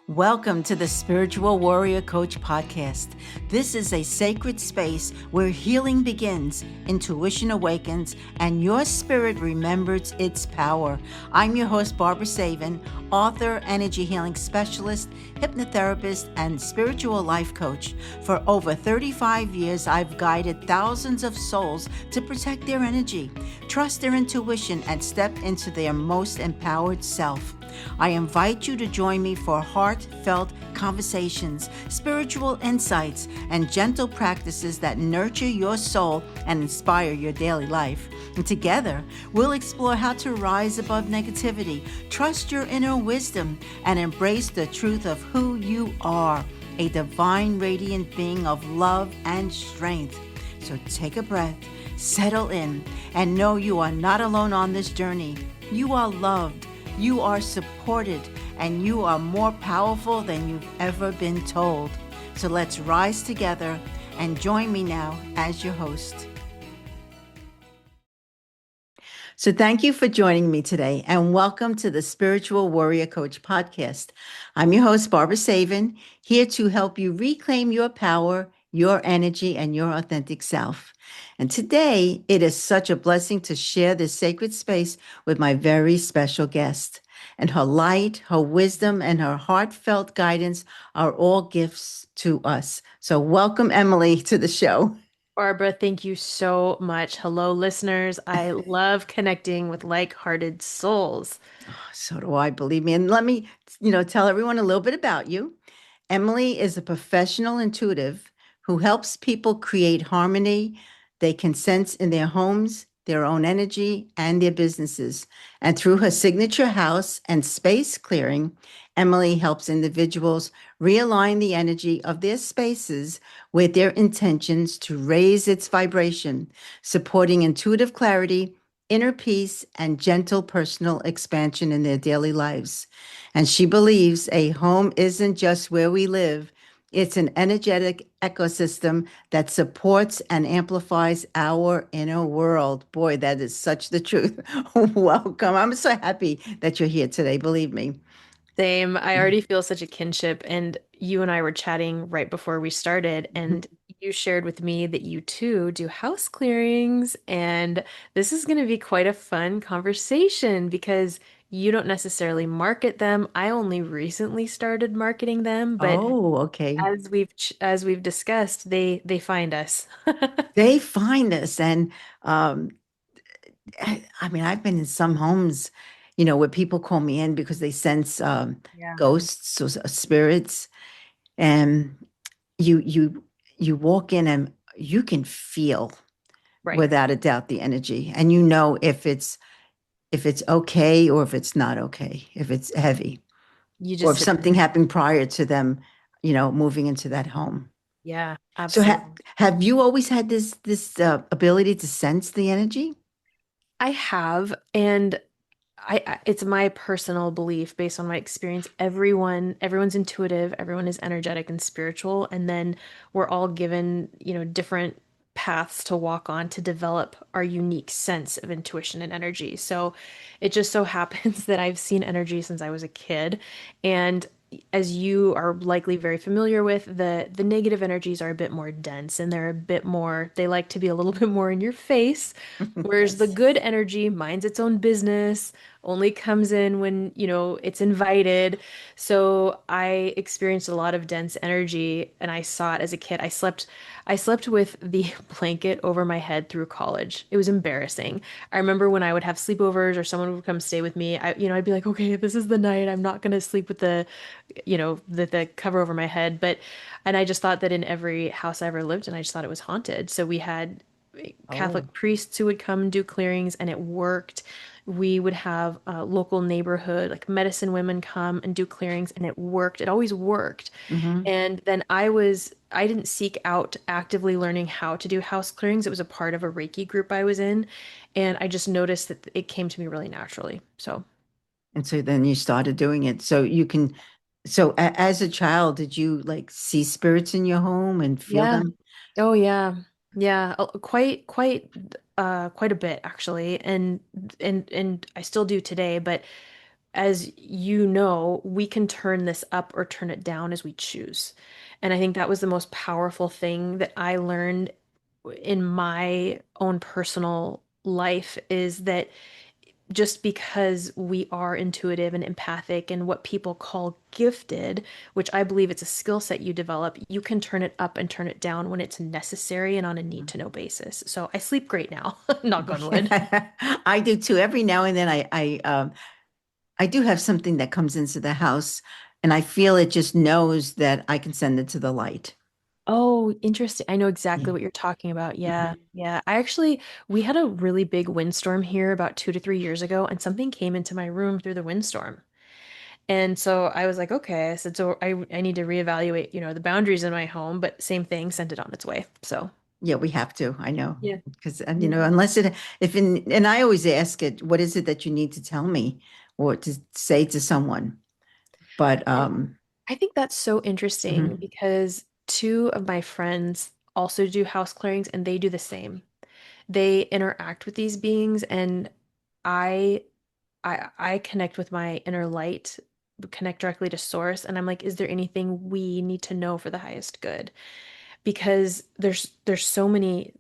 Welcome to the Spiritual Warrior Coach podcast. This is a sacred space where healing begins, intuition awakens, and your spirit remembers its power. I'm your host, Barbara Savin, author, energy healing specialist, hypnotherapist, and spiritual life coach. For over 35 years, I've guided thousands of souls to protect their energy, trust their intuition, and step into their most empowered self. I invite you to join me for heartfelt conversations, spiritual insights, and gentle practices that nurture your soul and inspire your daily life. And together, we'll explore how to rise above negativity, trust your inner wisdom, and embrace the truth of who you are, a divine, radiant being of love and strength. So take a breath, settle in, and know you are not alone on this journey. You are loved. You are supported, and you are more powerful than you've ever been told. So let's rise together and join me now as your host. So thank you for joining me today, and welcome to the Spiritual Warrior Coach podcast. I'm your host, Barbara Savin, here to help you reclaim your power, your energy, and your authentic self. And today, it is such a blessing to share this sacred space with my very special guest. And her light, her wisdom, and her heartfelt guidance are all gifts to us. So welcome, Emily, to the show. Barbara, thank you so much. Hello, listeners. I love connecting with like-hearted souls. So do I, believe me. And let me, tell everyone a little bit about you. Emily is a professional intuitive who helps people create harmony they can sense in their homes, their own energy, and their businesses. And through her signature house and space clearing, Emily helps individuals realign the energy of their spaces with their intentions to raise its vibration, supporting intuitive clarity, inner peace, and gentle personal expansion in their daily lives. And she believes a home isn't just where we live, it's an energetic ecosystem that supports and amplifies our inner world. Boy, that is such the truth. Welcome. I'm so happy that you're here today, believe me. Same. I already feel such a kinship. And you and I were chatting right before we started, and you shared with me that you too do house clearings. And this is going to be quite a fun conversation because you don't necessarily market them. I only recently started marketing them, but Oh, okay. as we've discussed, they find us. They find us. And um, I mean, I've been in some homes, where people call me in because they sense Yeah. ghosts or spirits. And you walk in and you can feel Right. without a doubt the energy, and you know if it's okay or if it's not okay, if it's heavy You or just if hit, something happened prior to them, moving into that home. yeah, So absolutely. have you always had this ability to sense the energy? I have, and it's my personal belief based on my experience. Everyone's intuitive, everyone is energetic and spiritual, and then we're all given, different paths to walk on to develop our unique sense of intuition and energy. So it just so happens that I've seen energy since I was a kid, and as you are likely very familiar with, the negative energies are a bit more dense and they're a bit more, they like to be a little bit more in your face. Whereas the Yes. good energy minds its own business, only comes in when, it's invited. So I experienced a lot of dense energy and I saw it as a kid. I slept with the blanket over my head through college. It was embarrassing. I remember when I would have sleepovers or someone would come stay with me, I'd be like, okay, this is the night. I'm not gonna sleep with the cover over my head. And I just thought that in every house I ever lived in, I just thought it was haunted. So we had Oh. Catholic priests who would come and do clearings, and it worked. We would have local neighborhood, like medicine women come and do clearings, and it worked. It always worked. Hmm. And then I didn't seek out actively learning how to do house clearings. It was a part of a Reiki group I was in, and I just noticed that it came to me really naturally. So, And so then you started doing it. As a child, did you like see spirits in your home and feel yeah. them? Oh yeah. Yeah, quite a bit actually. And I still do today, but as you know, we can turn this up or turn it down as we choose. And I think that was the most powerful thing that I learned in my own personal life is that just because we are intuitive and empathic and what people call gifted, which I believe it's a skill set you develop, you can turn it up and turn it down when it's necessary and on a need to know basis. So I sleep great now, knock on wood. I do too. Every now and then I do have something that comes into the house and I feel it just knows that I can send it to the light. Oh, interesting. I know exactly Yeah. what you're talking about. Yeah. Mhm. Yeah. We had a really big windstorm here about 2 to 3 years ago, and something came into my room through the windstorm. And so I was like, okay, I said, so I need to reevaluate, the boundaries in my home, but same thing, sent it on its way. So, Yeah, we have to. I know. yeah. Because, Yeah. unless it, if in, and I always ask it, what is it that you need to tell me or to say to someone? But, And I think that's so interesting mhm. because two of my friends also do house clearings and they do the same. They interact with these beings and I I connect with my inner light, connect directly to source, and I'm like, is there anything we need to know for the highest good? Because there's so many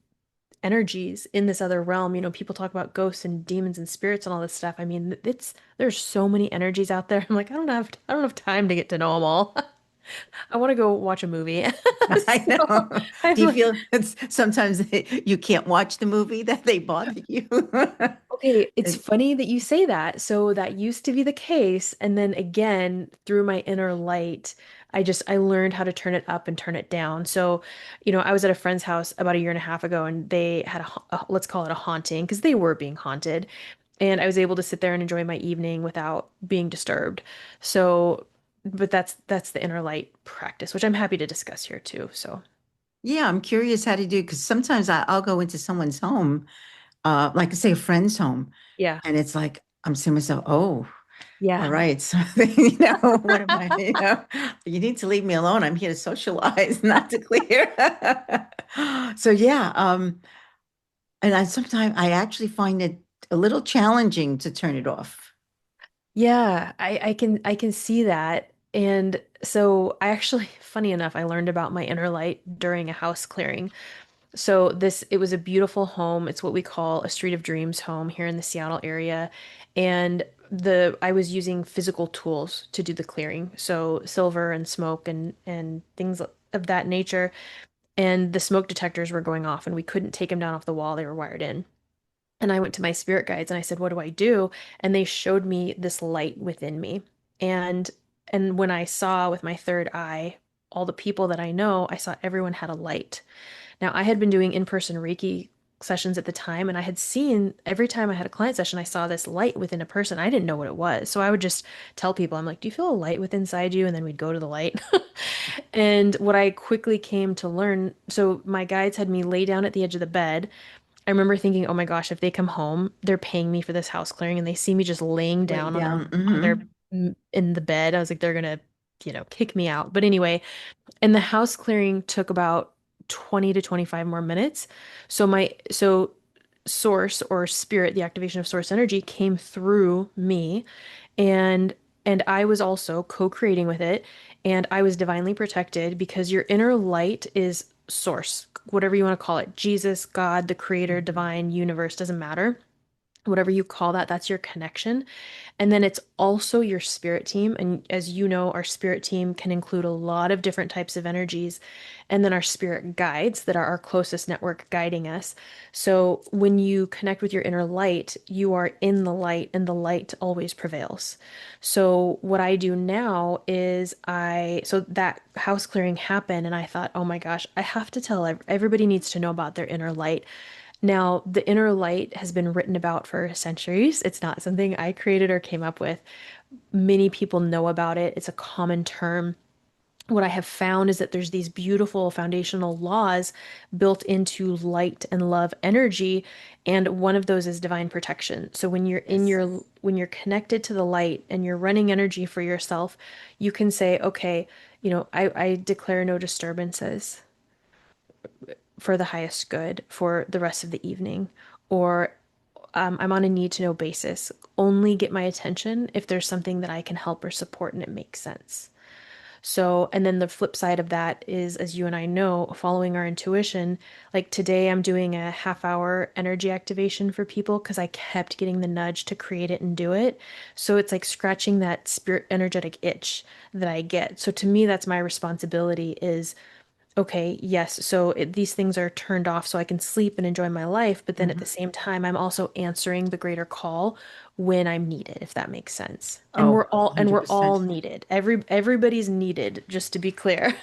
energies in this other realm. People talk about ghosts and demons and spirits and all this stuff. I mean, there's so many energies out there. I'm like, I don't have time to get to know them all. I want to go watch a movie. I So know. I'm Do you like, feel it's sometimes you can't watch the movie that they bother you? okay, it's It- funny that you say that. So that used to be the case. And then again, through my inner light, I learned how to turn it up and turn it down. So, I was at a friend's house about a year and a half ago and they had let's call it a haunting because they were being haunted. And I was able to sit there and enjoy my evening without being disturbed. So, but that's the inner light practice, which I'm happy to discuss here too. So, yeah, I'm curious how to do because sometimes I'll go into someone's home, like say a friend's home, yeah. and it's like I'm saying to myself, oh. All Yeah. right. So, what am I, you need to leave me alone. I'm here to socialize, not to clear. So yeah, and I sometimes I actually find it a little challenging to turn it off. Yeah, I can see that. And so I actually, funny enough, I learned about my inner light during a house clearing. So it was a beautiful home. It's what we call a Street of Dreams home here in the Seattle area. And I was using physical tools to do the clearing. So silver and smoke and things of that nature. And the smoke detectors were going off and we couldn't take them down off the wall. They were wired in. And I went to my spirit guides and I said, "What do I do?" And they showed me this light within me. And when I saw with my third eye all the people that I know, I saw everyone had a light. Now, I had been doing in-person Reiki sessions at the time, and I had seen every time I had a client session, I saw this light within a person. I didn't know what it was. So I would just tell people, I'm like, "Do you feel a light within inside you?" And then we'd go to the light. And what I quickly came to learn, so my guides had me lay down at the edge of the bed. I remember thinking, oh my gosh, if they come home, they're paying me for this house clearing and they see me just laying Lay down on down. their in the bed. I was like, they're gonna, kick me out. But anyway, and the house clearing took about 20 to 25 more minutes. So source or spirit, the activation of source energy came through me and I was also co-creating with it and I was divinely protected because your inner light is source, whatever you want to call it, Jesus, God, the creator, Mhm. divine, universe, doesn't matter. Whatever you call that, that's your connection. And then it's also your spirit team. And as you know, our spirit team can include a lot of different types of energies. And then our spirit guides that are our closest network guiding us. So when you connect with your inner light, you are in the light and the light always prevails. So what I do now is so that house clearing happened and I thought, oh my gosh, I have to tell everybody needs to know about their inner light. Now, the inner light has been written about for centuries. It's not something I created or came up with. Many people know about it. It's a common term. What I have found is that there's these beautiful foundational laws built into light and love energy, and one of those is divine protection. So Yes. when you're connected to the light and you're running energy for yourself, you can say, okay, I declare no disturbances for the highest good for the rest of the evening. Or I'm on a need to know basis. Only get my attention if there's something that I can help or support and it makes sense. So, and then the flip side of that is, as you and I know, following our intuition. Like today, I'm doing a half hour energy activation for people because I kept getting the nudge to create it and do it. So it's like scratching that spirit energetic itch that I get. So to me, that's my responsibility is okay, yes, so these things are turned off so I can sleep and enjoy my life, but then at the Mhm. same time, I'm also answering the greater call when I'm needed, if that makes sense. And Oh, we're all 100%. needed. Everybody's needed, just to be clear.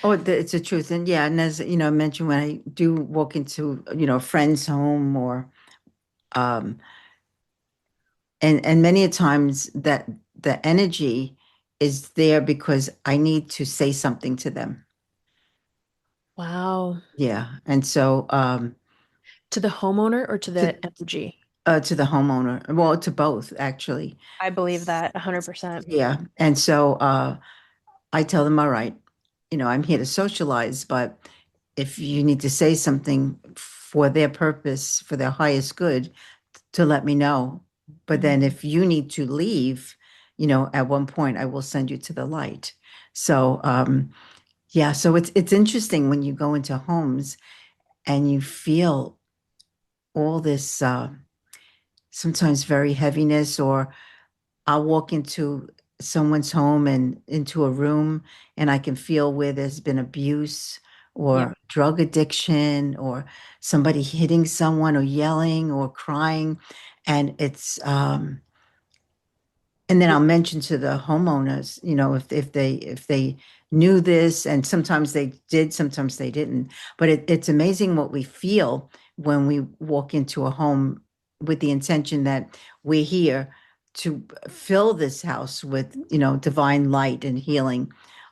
Oh, it's the truth. And yeah, and as you know, I mentioned when I do walk into, a friend's home or um and many a times that the energy is there because I need to say something to them. Wow. Yeah. And so To the homeowner or to to the energy? to the homeowner, well, to both actually. I believe that 100%. Yeah. And so I tell them, all right, I'm here to socialize, but if you need to say something for their purpose, for their highest good, to let me know. But then Mhm. if you need to leave, at one point I will send you to the light. So yeah, so it's interesting when you go into homes and you feel all this sometimes very heaviness, or I'll walk into someone's home and into a room and I can feel where there's been abuse Yep. or drug addiction or somebody hitting someone or yelling or crying. And and then I'll mention to the homeowners, if they knew this, and sometimes they did, sometimes they didn't. But it's amazing what we feel when we walk into a home with the intention that we're here to fill this house with, divine light and healing.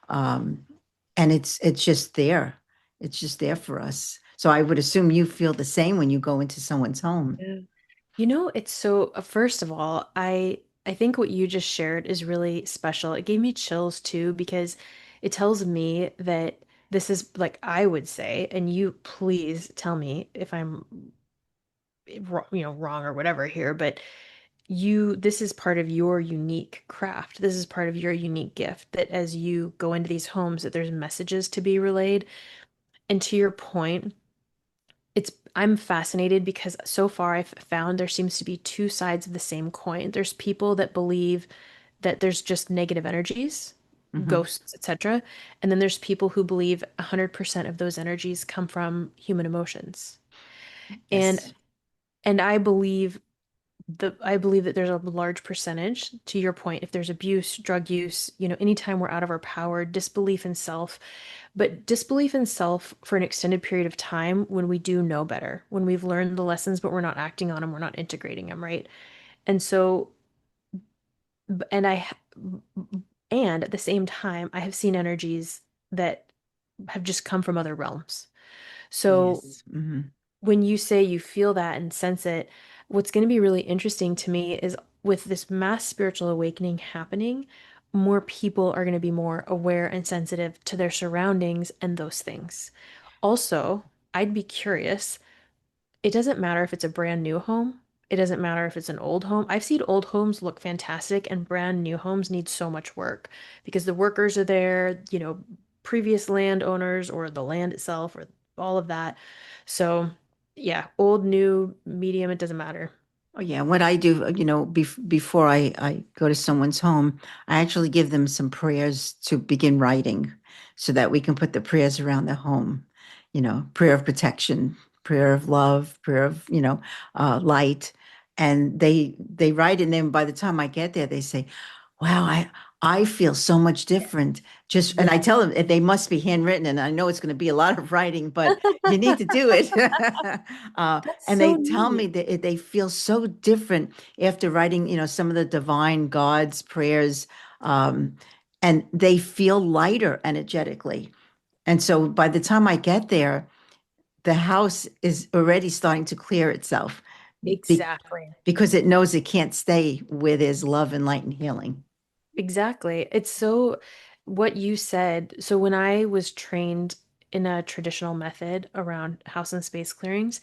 Um, and it's just there. It's just there for us. So I would assume you feel the same when you go into someone's home. Yeah. It's so, first of all, I think what you just shared is really special. It gave me chills too because it tells me that this is like I would say, and you please tell me if I'm wrong or whatever here, but this is part of your unique craft. This is part of your unique gift that as you go into these homes that there's messages to be relayed. And to your point, I'm fascinated because so far I've found there seems to be two sides of the same coin. There's people that believe that there's just negative energies, Hmm. ghosts, etc. And then there's people who believe 100% of those energies come from human emotions. And Yes. and I believe that there's a large percentage, to your point, if there's abuse, drug use, anytime we're out of our power, disbelief in self, but disbelief in self for an extended period of time when we do know better, when we've learned the lessons, but we're not acting on them, we're not integrating them, right? And so, and and at the same time, I have seen energies that have just come from other realms. So Yes. Hmm. when you say you feel that and sense it, what's going to be really interesting to me is with this mass spiritual awakening happening, more people are going to be more aware and sensitive to their surroundings and those things. Also, I'd be curious. It doesn't matter if it's a brand new home. It doesn't matter if it's an old home. I've seen old homes look fantastic and brand new homes need so much work because the workers are there, previous landowners or the land itself or all of that. So, yeah, old, new, medium, it doesn't matter. Oh yeah, what I do, before I go to someone's home, I actually give them some prayers to begin writing so that we can put the prayers around the home, prayer of protection, prayer of love, prayer of, light. And they write, and then by the time I get there, they say, wow, I feel so much different. Just, and I Yeah. tell them they must be handwritten, and I know it's going to be a lot of writing, but you need to do it. That's And so they tell me neat. that they feel so different after writing, some of the divine God's prayers, um, and they feel lighter energetically. And so by the time I get there, the house is already starting to clear itself be- Exactly. because it knows it can't stay where there's love and light and healing. Exactly. It's so what you said. So when I was trained in a traditional method around house and space clearings,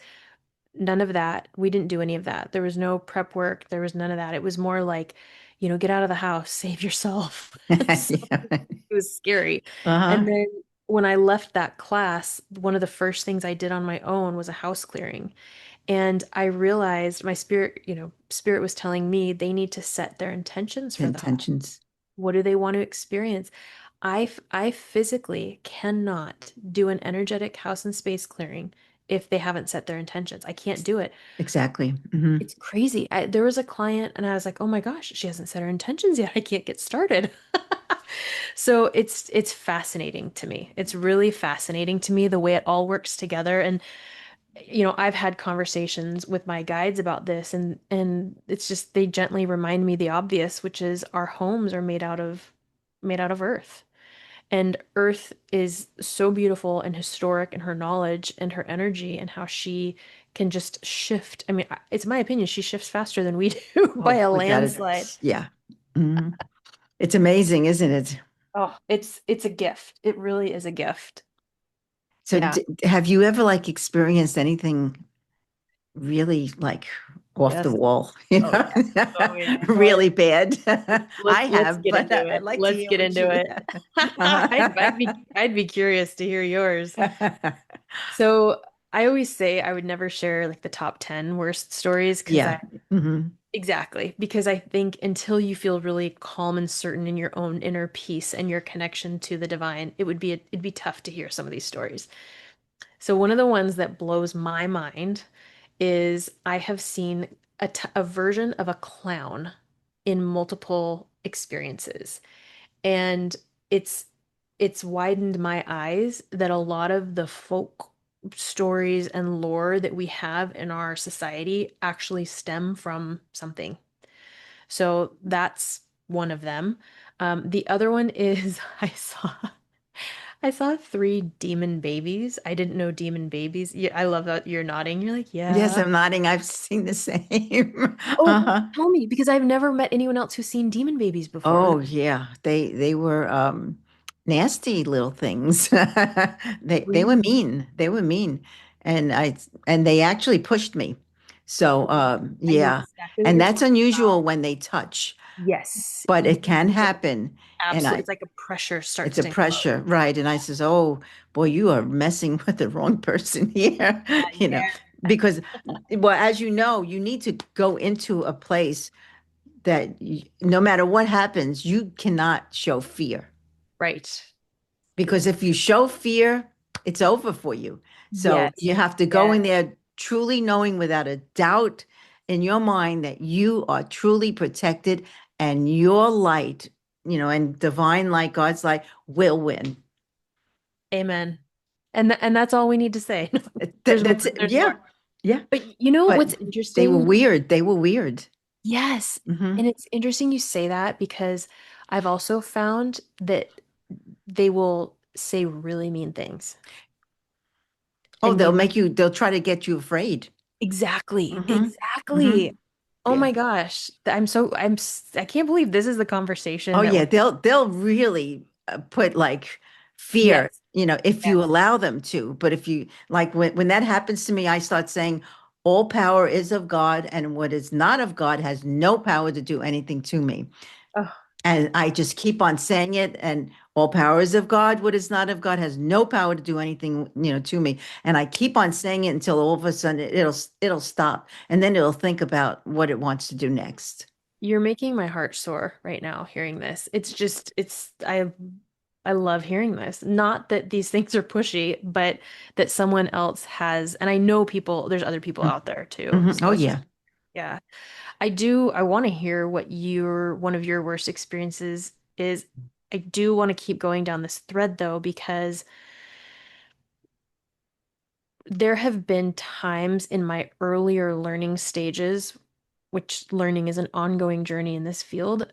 none of that. We didn't do any of that. There was no prep work. There was none of that. It was more like, get out of the house, save yourself. So Yeah. it was scary. And Uh-huh. then when I left that class, one of the first things I did on my own was a house clearing. And I realized my spirit, spirit was telling me they need to set their intentions for the home. Intentions. What do they want to experience? I physically cannot do an energetic house and space clearing if they haven't set their intentions. I can't do it. Exactly. Hmm. It's crazy. There was a client and I was like, "Oh my gosh, she hasn't set her intentions yet. I can't get started." So it's fascinating to me. It's really fascinating to me the way it all works together. And I've had conversations with my guides about this, and it's just they gently remind me the obvious, which is our homes are made out of earth. And earth is so beautiful and historic in her knowledge and her energy and how she can just shift. I mean, it's my opinion, she shifts faster than we do by Oh, a without landslide. it. Yeah. Hmm. It's amazing, isn't it? Oh, it's a gift. It really is a gift. So Yeah. have you ever like experienced anything really like off the Yes. wall, Oh yeah. Oh yeah. really bad? Let's I let's have, get but into I'd it. like to Let's hear get what into you it. I'd have. be curious to hear yours. So I always say I would never share like the top 10 worst stories because Yeah. Hmm. exactly, because I think until you feel really calm and certain in your own inner peace and your connection to the divine, it'd be tough to hear some of these stories. So one of the ones that blows my mind is I have seen a version of a clown in multiple experiences. And it's it's widened my eyes that a lot of the folk stories and lore that we have in our society actually stem from something. So that's one of them. The other one is I saw three demon babies. I didn't know demon babies. Yeah, I love that you're nodding. You're like, Yes, yeah. I'm nodding. I've seen the same. Oh, Uh-huh. tell me, because I've never met anyone else who's seen demon babies before. Oh yeah, they were nasty little things. They were Really? mean. They were mean, and they actually pushed me. So Okay. I know yeah, exactly what and you're that's talking unusual about. when they touch, Yes, but you it can can feel happen. And absolutely. It's like a pressure it's starts a to enclose. pressure, right? And I says, "Oh boy, you are messing with the wrong person here," you know, Yeah, because well, as you know, you need to go into a place that no matter what happens, you cannot show fear. right. Because if you show fear, it's over for you. So Yes. you have to go Yeah. in there truly knowing without a doubt in your mind that you are truly protected and your light, and divine light, God's light will win. Amen. And that's all we need to say. That's it. There's Yeah. more. Yeah. But you know But what's they were interesting? weird. They were weird. Yes. Hmm. And it's interesting you say that because I've also found that they will say really mean things. Oh, And you they'll try to get you afraid. exactly, Hmm. Hmm. exactly. Oh Yeah. my gosh. I can't believe this is the conversation Oh that we're yeah, they'll really put like fear, yes. if Yes. you allow them to. But if you like when that happens to me, I start saying all power is of God, and what is not of God has no power to do anything to me. Oh, And I just keep on saying it, and all power is of God. What is not of God has no power to do anything, to me. And I keep on saying it until all of a sudden it'll stop, and then it'll think about what it wants to do next. you're making my heart sore right now hearing this. It's just I love hearing this. Not that these things are pushy, but that someone else has, and I know there's other people out there too. Mhm. So Oh it's just yeah. yeah. I want to hear what one of your worst experiences is. I do want to keep going down this thread though, because there have been times in my earlier learning stages, which learning is an ongoing journey in this field,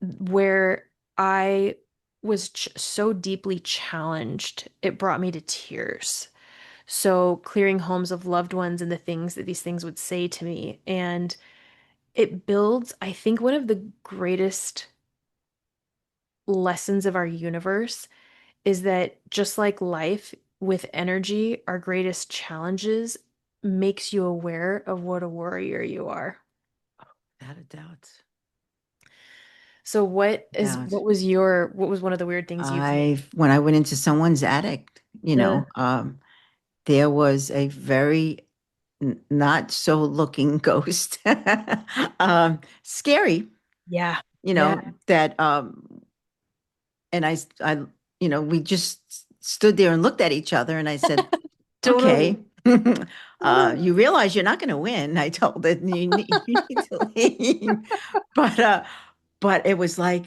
where I was so deeply challenged, it brought me to tears. So clearing homes of loved ones and the things that these things would say to me. And it builds, I think, one of the greatest lessons of our universe is that just like life with energy, our greatest challenges makes you aware of what a warrior you are. Without a doubt. So Doubt. what was one of the weird things you've seen? When I went into someone's attic, Uh, there was a very not so looking ghost. Scary, yeah. you Yeah. know, that, and we just stood there and looked at each other and I said, Totally. okay. Totally. You realize you're not going to win. I told it you need to leave. But but it was like,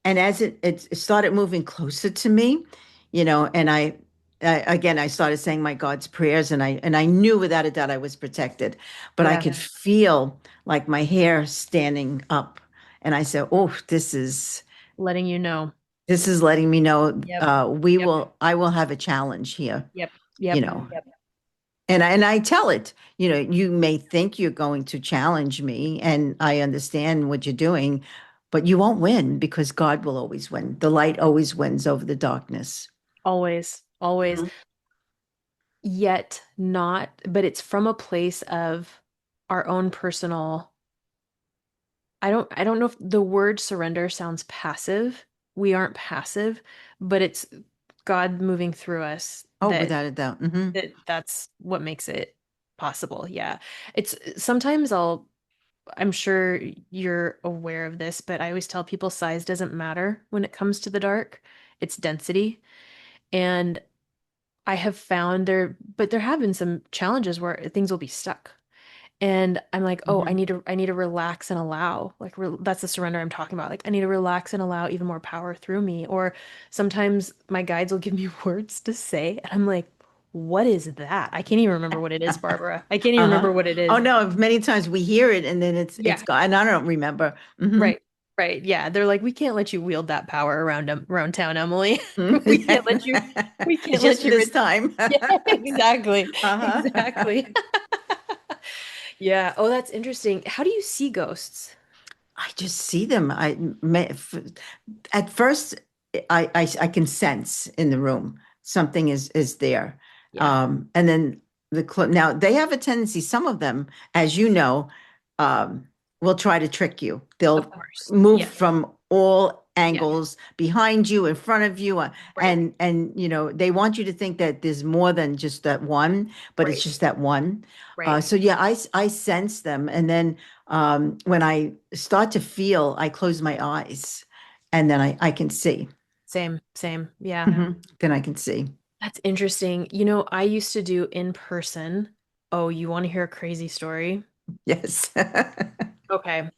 and as it started moving closer to me, and again I started saying my God's prayers, and I knew without a doubt I was protected, but I Yeah. could feel like my hair standing up, and I said, "Oh, Letting you know. this is letting me know Yep. Yep. I will have a challenge here." Yep. You Yep. know, Yep. and I tell it, you may think you're going to challenge me, and I understand what you're doing, but you won't win because God will always win. The light always wins over the darkness. Always. Always. Mhm. Yet not, but it's from a place of our own personal. I don't know if the word surrender sounds passive. We aren't passive, but it's God moving through us Oh, that without a doubt. Hmm. that's what makes it possible. Yeah. It's sometimes I'm sure you're aware of this, but I always tell people size doesn't matter when it comes to the dark. It's density. And I have found but there have been some challenges where things will be stuck. And I'm like, oh, Hmm. I need to relax and allow. Like that's the surrender I'm talking about. Like I need to relax and allow even more power through me. Or sometimes my guides will give me words to say, and I'm like, what is that? I can't even remember what it is, Barbara. I can't even Uh-huh. remember what it Oh is. no, many times we hear it and then it's Yeah, gone. And I don't remember. Hmm. right, right. Yeah, they're like, we can't let you wield that power around town, Emily. We We can't let you. We can't just let for you. this time. Yeah, exactly, Uh-huh. exactly. Yeah. Oh, that's interesting. How do you see ghosts? I just see them. At first, I can sense in the room something is there, Yeah, and then now they have a tendency. Some of them, as you know, um, will try to trick you. of They'll course. move Yeah, from all yeah, angles, behind you, in front of you, right, and they want you to think that there's more than just that one, but it's right, just that one. right. So yeah, I sense them, and then when I start to feel, I close my eyes and then I can see. Same, same. Yeah. Then I can see. That's interesting. You know, I used to do in person. Oh, you want to hear a crazy story? Yes. Okay.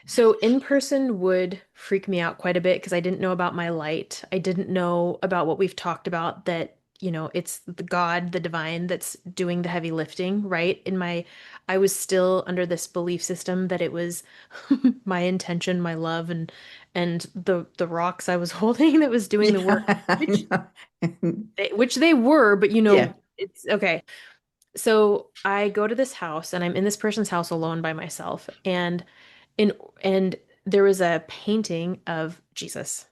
So in person would freak me out quite a bit because I didn't know about my light. I didn't know about what we've talked about that, it's the God, the divine that's doing the heavy lifting, right? I was still under this belief system that it was my intention, my love, and the rocks I was holding that was doing the work, Yeah. which I know. which they were, but Yeah. it's okay. So I go to this house and I'm in this person's house alone by myself. In and there was a painting of Jesus.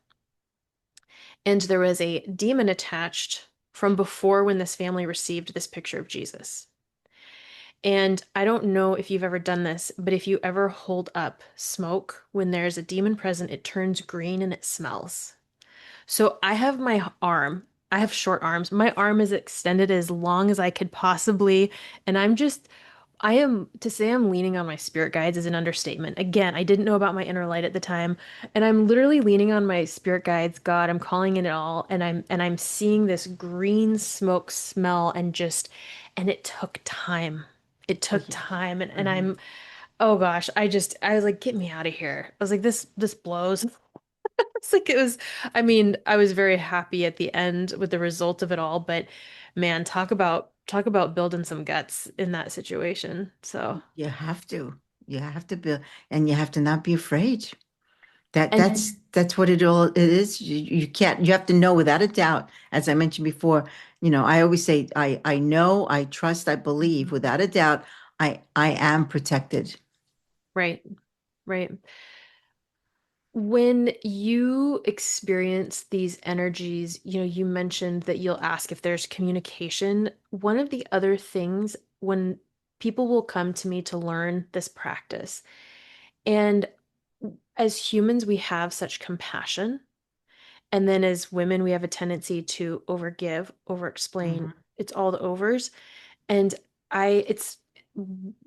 And there was a demon attached from before when this family received this picture of Jesus. And I don't know if you've ever done this, but if you ever hold up smoke when there's a demon present, it turns green and it smells. So I have my arm. I have short arms. My arm is extended as long as I could possibly, and I am, to say I'm leaning on my spirit guides is an understatement. Again, I didn't know about my inner light at the time, and I'm literally leaning on my spirit guides, God, I'm calling it all, and I'm seeing this green smoke smell and it took time. It Oh, took yeah. time and Mhm. oh gosh, I was like, get me out of here. I was like, this blows. It's like it was, I mean, I was very happy at the end with the result of it all, but man, talk about building some guts in that situation. So, You have to. You have to be, and you have to not be afraid. and That's what it is. You can't, you have to know without a doubt, as I mentioned before, I always say, I know, I trust, I believe, without a doubt, I am protected. right, right. When you experience these energies, you mentioned that you'll ask if there's communication. One of the other things when people will come to me to learn this practice. And as humans, we have such compassion. And then as women, we have a tendency to overgive, over-explain. Mhm. It's all the overs. And it's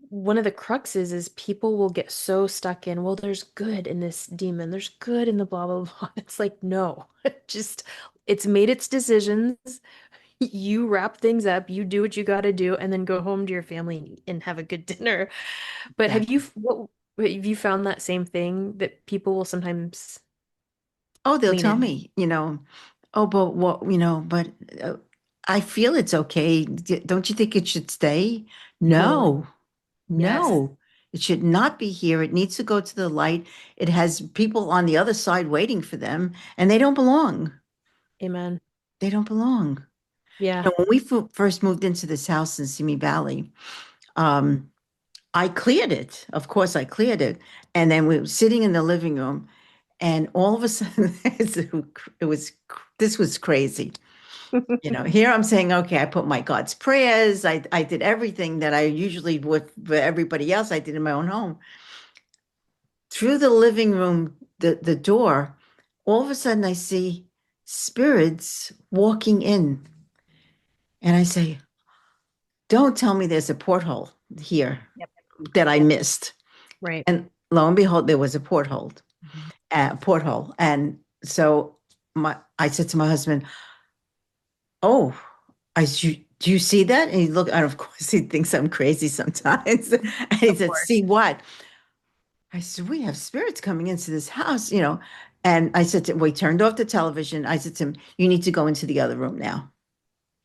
one of the cruxes is people will get so stuck in, well, there's good in this demon, there's good in the blah, blah, blah. It's like, no, just it's made its decisions. You wrap things up, you do what you got to do, and then go home to your family and have a good dinner. But Exactly. have you found that same thing that people will sometimes Oh, they'll lean tell in? me, oh, but what, but uh, I feel it's okay. Don't you think it should stay? Totally. No, Yes. no, it should not be here. It needs to go to the light. It has people on the other side waiting for them, and they don't belong. Amen. They don't belong. Yeah. When we first moved into this house in Simi Valley, um, I cleared it. Of course, I cleared it. And then we were sitting in the living room, and all of a sudden, it was this was crazy. Here I'm saying, okay, I put my God's prayers. I did everything that I usually would for everybody else. I did in my own home. Through the living room, the door, all of a sudden I see spirits walking in, and I say, "Don't tell me there's a porthole here Yep. that I Yep. missed." Right. And lo and behold, there was a porthole. Mhm. Porthole. And so I said to my husband, "Oh, do you see that?" And he looked, and of course he thinks I'm crazy sometimes. And he Of said, course. "See what?" I said, "We have spirits coming into this house." And I said we turned off the television. I said to him, "You need to go into the other room now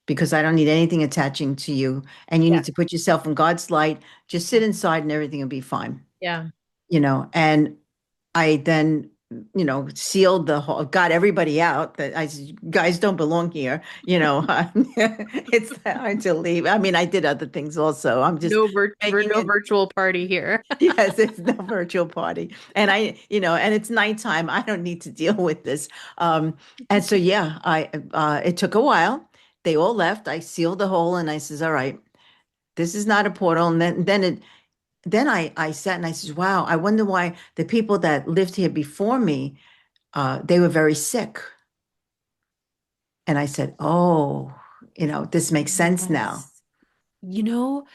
because I don't need anything attaching to you. And you Yeah. need to put yourself in God's light. Just sit inside and everything will be fine." Yeah. And I then, sealed the whole, got everybody out that I said, guys don't belong here. It's time to leave. I mean, I did other things also. I'm just making No it. virtual party here. Yes, it's no virtual party. And and it's nighttime. I don't need to deal with this. And so, yeah, it took a while. They all left. I sealed the hole and I says, all right, this is not a portal. And then I sat and I said, wow, I wonder why the people that lived here before me, they were very sick. And I said, oh, this makes sense now. Yes. You know,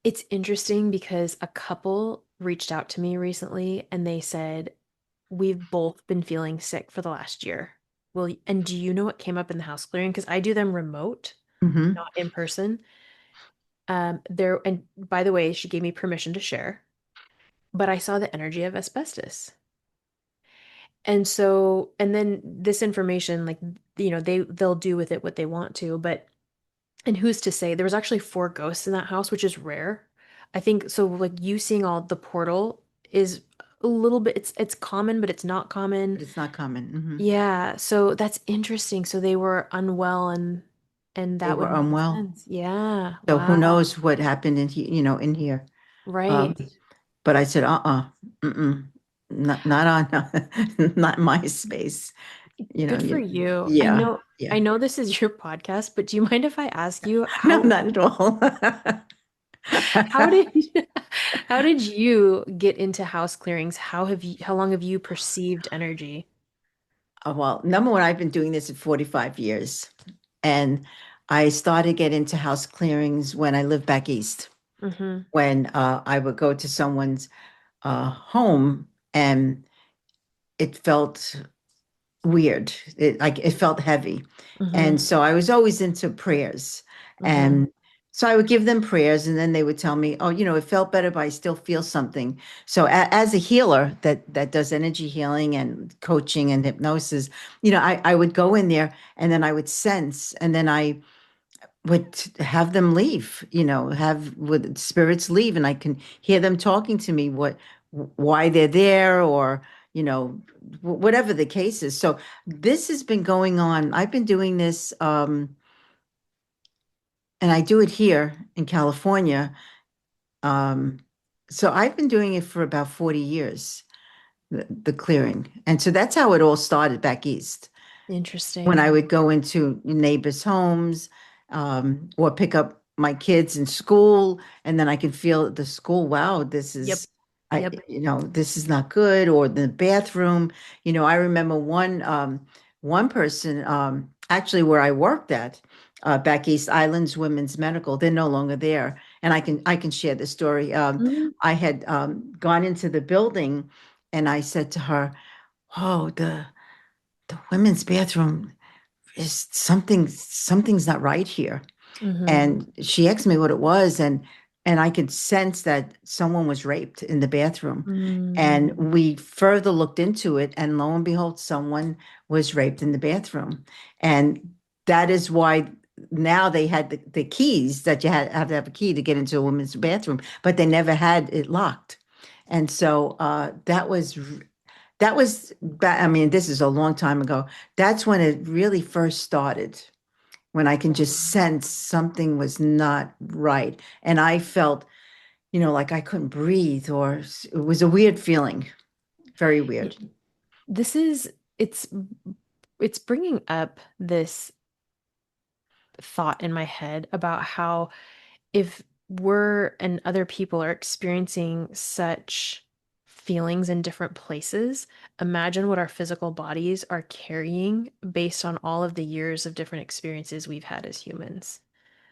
it's interesting because a couple reached out to me recently and they said, we've both been feeling sick for the last year. Well, and do you know what came up in the house clearing? Because I do them remote, Hmm. not in person. There, and by the way, she gave me permission to share, but I saw the energy of asbestos. And so, and then this information, like, they'll do with it what they want to, but and who's to say there was actually four ghosts in that house, which is rare. I think so, like you seeing all the portal is a little bit, it's common, but it's not common. But it's not common. Hmm. Yeah, so that's interesting. So they were unwell and They that were would make unwell. sense. Yeah. So who Wow. knows what happened in here. Right. Um, but I said, mm-mm, not on, not my space. Good for you. Yeah, I yeah. know this is your podcast, but do you mind if I ask you No, not at all. how did how did you get into house clearings? How long have you perceived energy? Well, number one, I've been doing this for 45 years. And I started getting into house clearings when I lived back east, Mm-hmm. when I would go to someone's home and it felt weird. It felt heavy. Mm-hmm. And so I was always into prayers. Mm-hmm. And so I would give them prayers and then they would tell me, "Oh, it felt better, but I still feel something." So as a healer that does energy healing and coaching and hypnosis, I would go in there and then I would sense and then I would have them leave, have with spirits leave, and I can hear them talking to me why they're there, or whatever the case is. So this has been going on. I've been doing this, and I do it here in California. Um, so I've been doing it for about 40 years, the clearing, and so that's how it all started back east. When Interesting. I would go into neighbors' homes, or pick up my kids in school, and then I can feel at the school, wow, this Yep. is, I, Yep. this is not good, or the bathroom. I remember one person, actually where I worked at, back East Islands Women's Medical, they're no longer there. And I can share the story. Mhm. I had gone into the building and I said to her, oh, the women's bathroom is something's not right here. Mhm. And she asked me what it was, and I could sense that someone was raped in the bathroom. And Mm. we further looked into it, and lo and behold, someone was raped in the bathroom. And that is why now they had the keys that you have to have a key to get into a women's bathroom, but they never had it locked. And so I mean, this is a long time ago. That's when it really first started, when I can just sense something was not right. And I felt, like I couldn't breathe, or it was a weird feeling, very Y- weird. This is it's it's bringing up this thought in my head about how if we're and other people are experiencing such feelings in different places, imagine what our physical bodies are carrying based on all of the years of different experiences we've had as humans.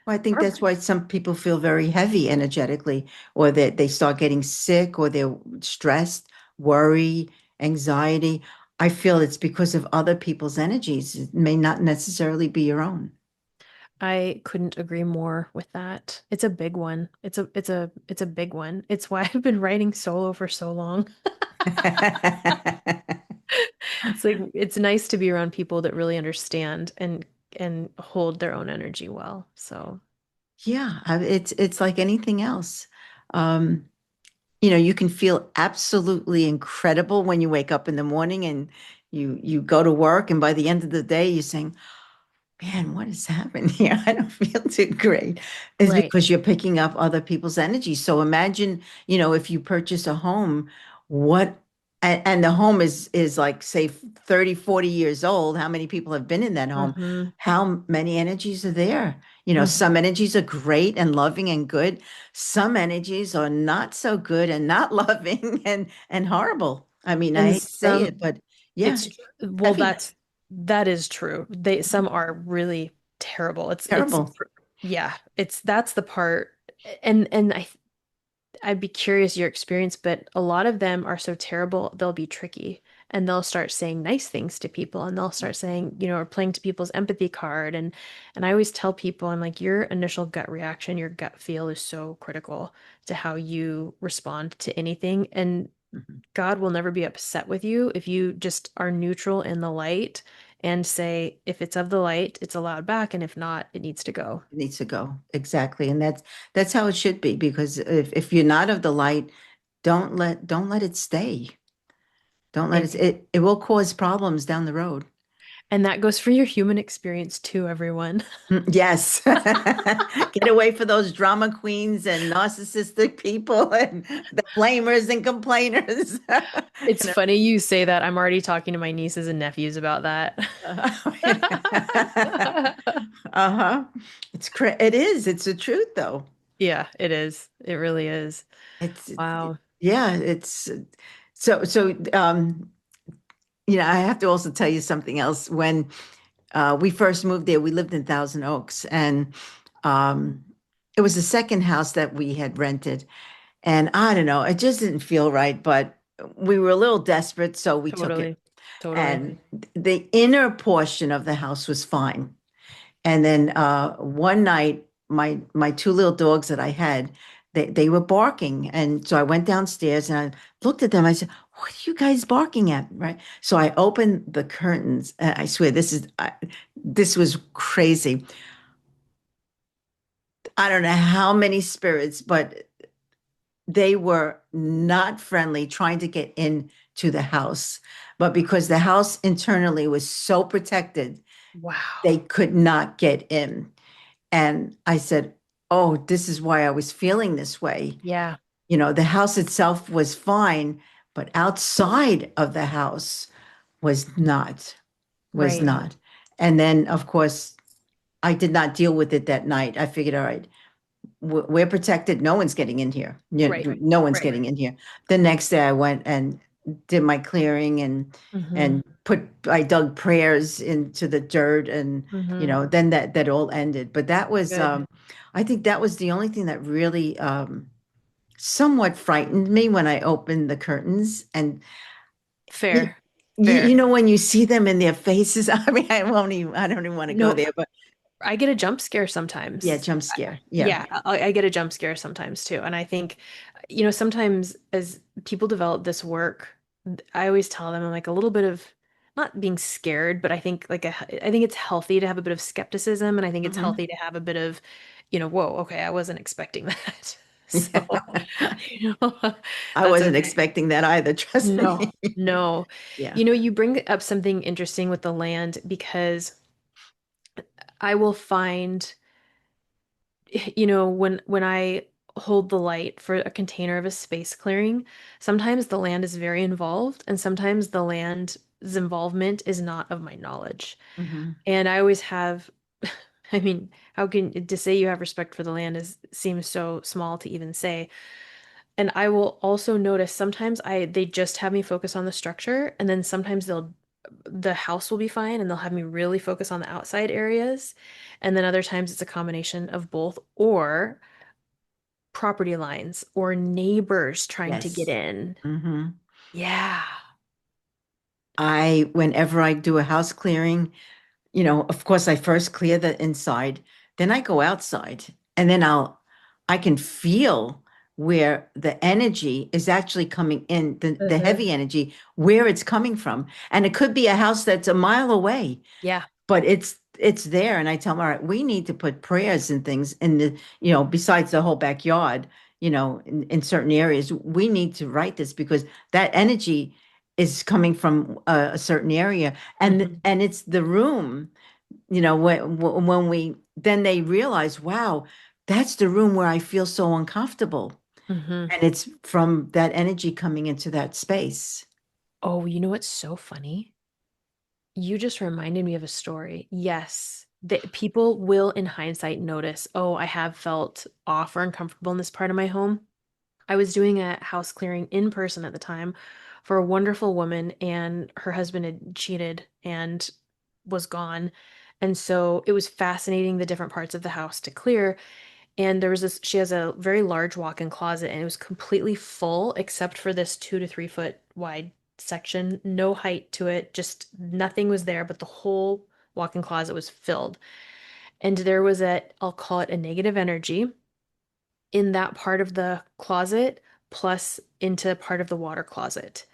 Well, I think Our that's why some people feel very heavy energetically, or that they start getting sick, or they're stressed, worry, anxiety. I feel it's because of other people's energies. It may not necessarily be your own. I couldn't agree more with that. It's a big one. It's a big one. It's why I've been writing solo for so long. It's like it's nice to be around people that really understand and hold their own energy well. So, Yeah, it's like anything else. Um, you can feel absolutely incredible when you wake up in the morning and you go to work, and by the end of the day, you're saying, man, what is happening here? I don't feel too great. It's right. because you're picking up other people's energy. So imagine, if you purchase a home, what and the home is like, say, 30, 40 years old. How many people have been in that home? Mm-hmm. How many energies are there? Mm-hmm. Some energies are great and loving and good. Some energies are not so good and not loving and horrible. I mean, I And hate to say some it, but yeah, it's it's well, heavy, that is true. They some are really terrible. terrible. Yeah, that's the part. And I'd be curious your experience, but a lot of them are so terrible, they'll be tricky and they'll start saying nice things to people and they'll start saying, or playing to people's empathy card. And I always tell people, I'm like, your initial gut reaction, your gut feel is so critical to how you respond to anything. And Mhm. God will never be upset with you if you just are neutral in the light and say, if it's of the light, it's allowed back, and if not, it needs to go. It needs to go. Exactly. And that's how it should be, because if you're not of the light, don't let it stay. Don't let it Amen. it will cause problems down the road. And that goes for your human experience too, everyone. Yes. Get away from those drama queens and narcissistic people and the blamers and complainers. It's You know, funny you say that. I'm already talking to my nieces and nephews about that. uh-huh. It is. It's the truth though. Yeah, it is. It really is. Wow. Yeah, it's so I have to also tell you something else. When we first moved there, we lived in Thousand Oaks, and um, it was the second house that we had rented. And I don't know, it just didn't feel right, but we were a little desperate, so we took it. Totally. Totally. And the inner portion of the house was fine. And then one night, my two little dogs that I had, they were barking. And so I went downstairs and I looked at them. I said, "What are you guys barking at?" Right. So I opened the curtains. And I swear, this was crazy. I don't know how many spirits, but they were not friendly, trying to get into the house. But because the house internally was so protected, they Wow. could not get in. And I said, "Oh, this is why I was feeling this way." Yeah. The house itself was fine, but outside of the house was Right. not. And then, of course, I did not deal with it that night. I figured, all right, we're protected. No one's getting in here. Right. No one's Right. getting in here. The next day I went and did my clearing Mm-hmm. and I dug prayers into the dirt and, Mm-hmm. then that all ended. But that was, Good. I think that was the only thing that really, somewhat frightened me when I opened the curtains and you, Fair. you Fair. know, when you see them in their faces, I mean, I don't even want to go No, there, but I get a jump scare yeah, sometimes. jump scare. Yeah. Yeah, I get a jump scare sometimes too. And I think, sometimes as people develop this work, I always tell them I'm like a little bit of not being scared, but I think I think it's healthy to have a bit of skepticism, and I think it's Hmm. healthy to have a bit of, whoa, okay, I wasn't expecting that. So, you know, I that's wasn't okay. expecting that either, trust No, me. no. Yeah. You bring up something interesting with the land because I will find when I hold the light for a container of a space clearing, sometimes the land is very involved, and sometimes the land's involvement is not of my knowledge. Hmm. And I always have, I mean, how can to say you have respect for the land is seems so small to even say. And I will also notice sometimes they just have me focus on the structure, and then sometimes the house will be fine and they'll have me really focus on the outside areas. And then other times it's a combination of both, or property lines or neighbors trying to get Yes. in. Hmm. Yeah. Whenever I do a house clearing, of course, I first clear the inside, then I go outside, and then I can feel where the energy is actually coming in, the Uh-huh. heavy energy, where it's coming from. And it could be a house that's a mile away, Yeah. but it's there. And I tell them, all right, we need to put prayers and things in the, besides the whole backyard, in certain areas, we need to write this because that energy is coming from a certain area, and Hmm. it's the room, when we then they realize, wow, that's the room where I feel so uncomfortable, Hmm. and it's from that energy coming into that space. Oh, you know what's so funny? You just reminded me of a story. Yes, that people will, in hindsight, notice, oh, I have felt off or uncomfortable in this part of my home. I was doing a house clearing in person at the time for a wonderful woman, and her husband had cheated and was gone. And so it was fascinating the different parts of the house to clear. And she has a very large walk-in closet, and it was completely full except for this 2 to 3 foot wide section, no height to it, just nothing was there, but the whole walk-in closet was filled. And there was I'll call it a negative energy in that part of the closet, plus into part of the water closet.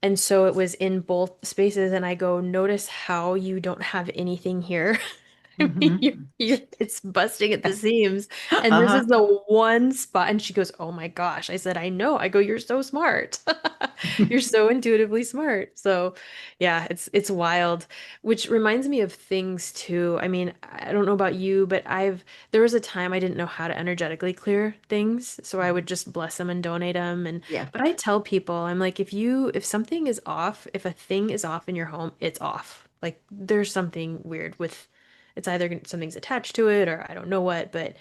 And so it was in both spaces, and I go, notice how you don't have anything here. I mean, Hmm. it's busting at the seams. And this Uh-huh. is the one spot. And she goes, oh my gosh. I said, I know. I go, you're so smart. You're so intuitively smart. So yeah, it's wild, which reminds me of things too. I mean, I don't know about you, but there was a time I didn't know how to energetically clear things. So I would just bless them and donate them. Yeah. But I tell people, I'm like, if something is off, if a thing is off in your home, it's off. Like there's something weird with it's either something's attached to it or I don't know what, but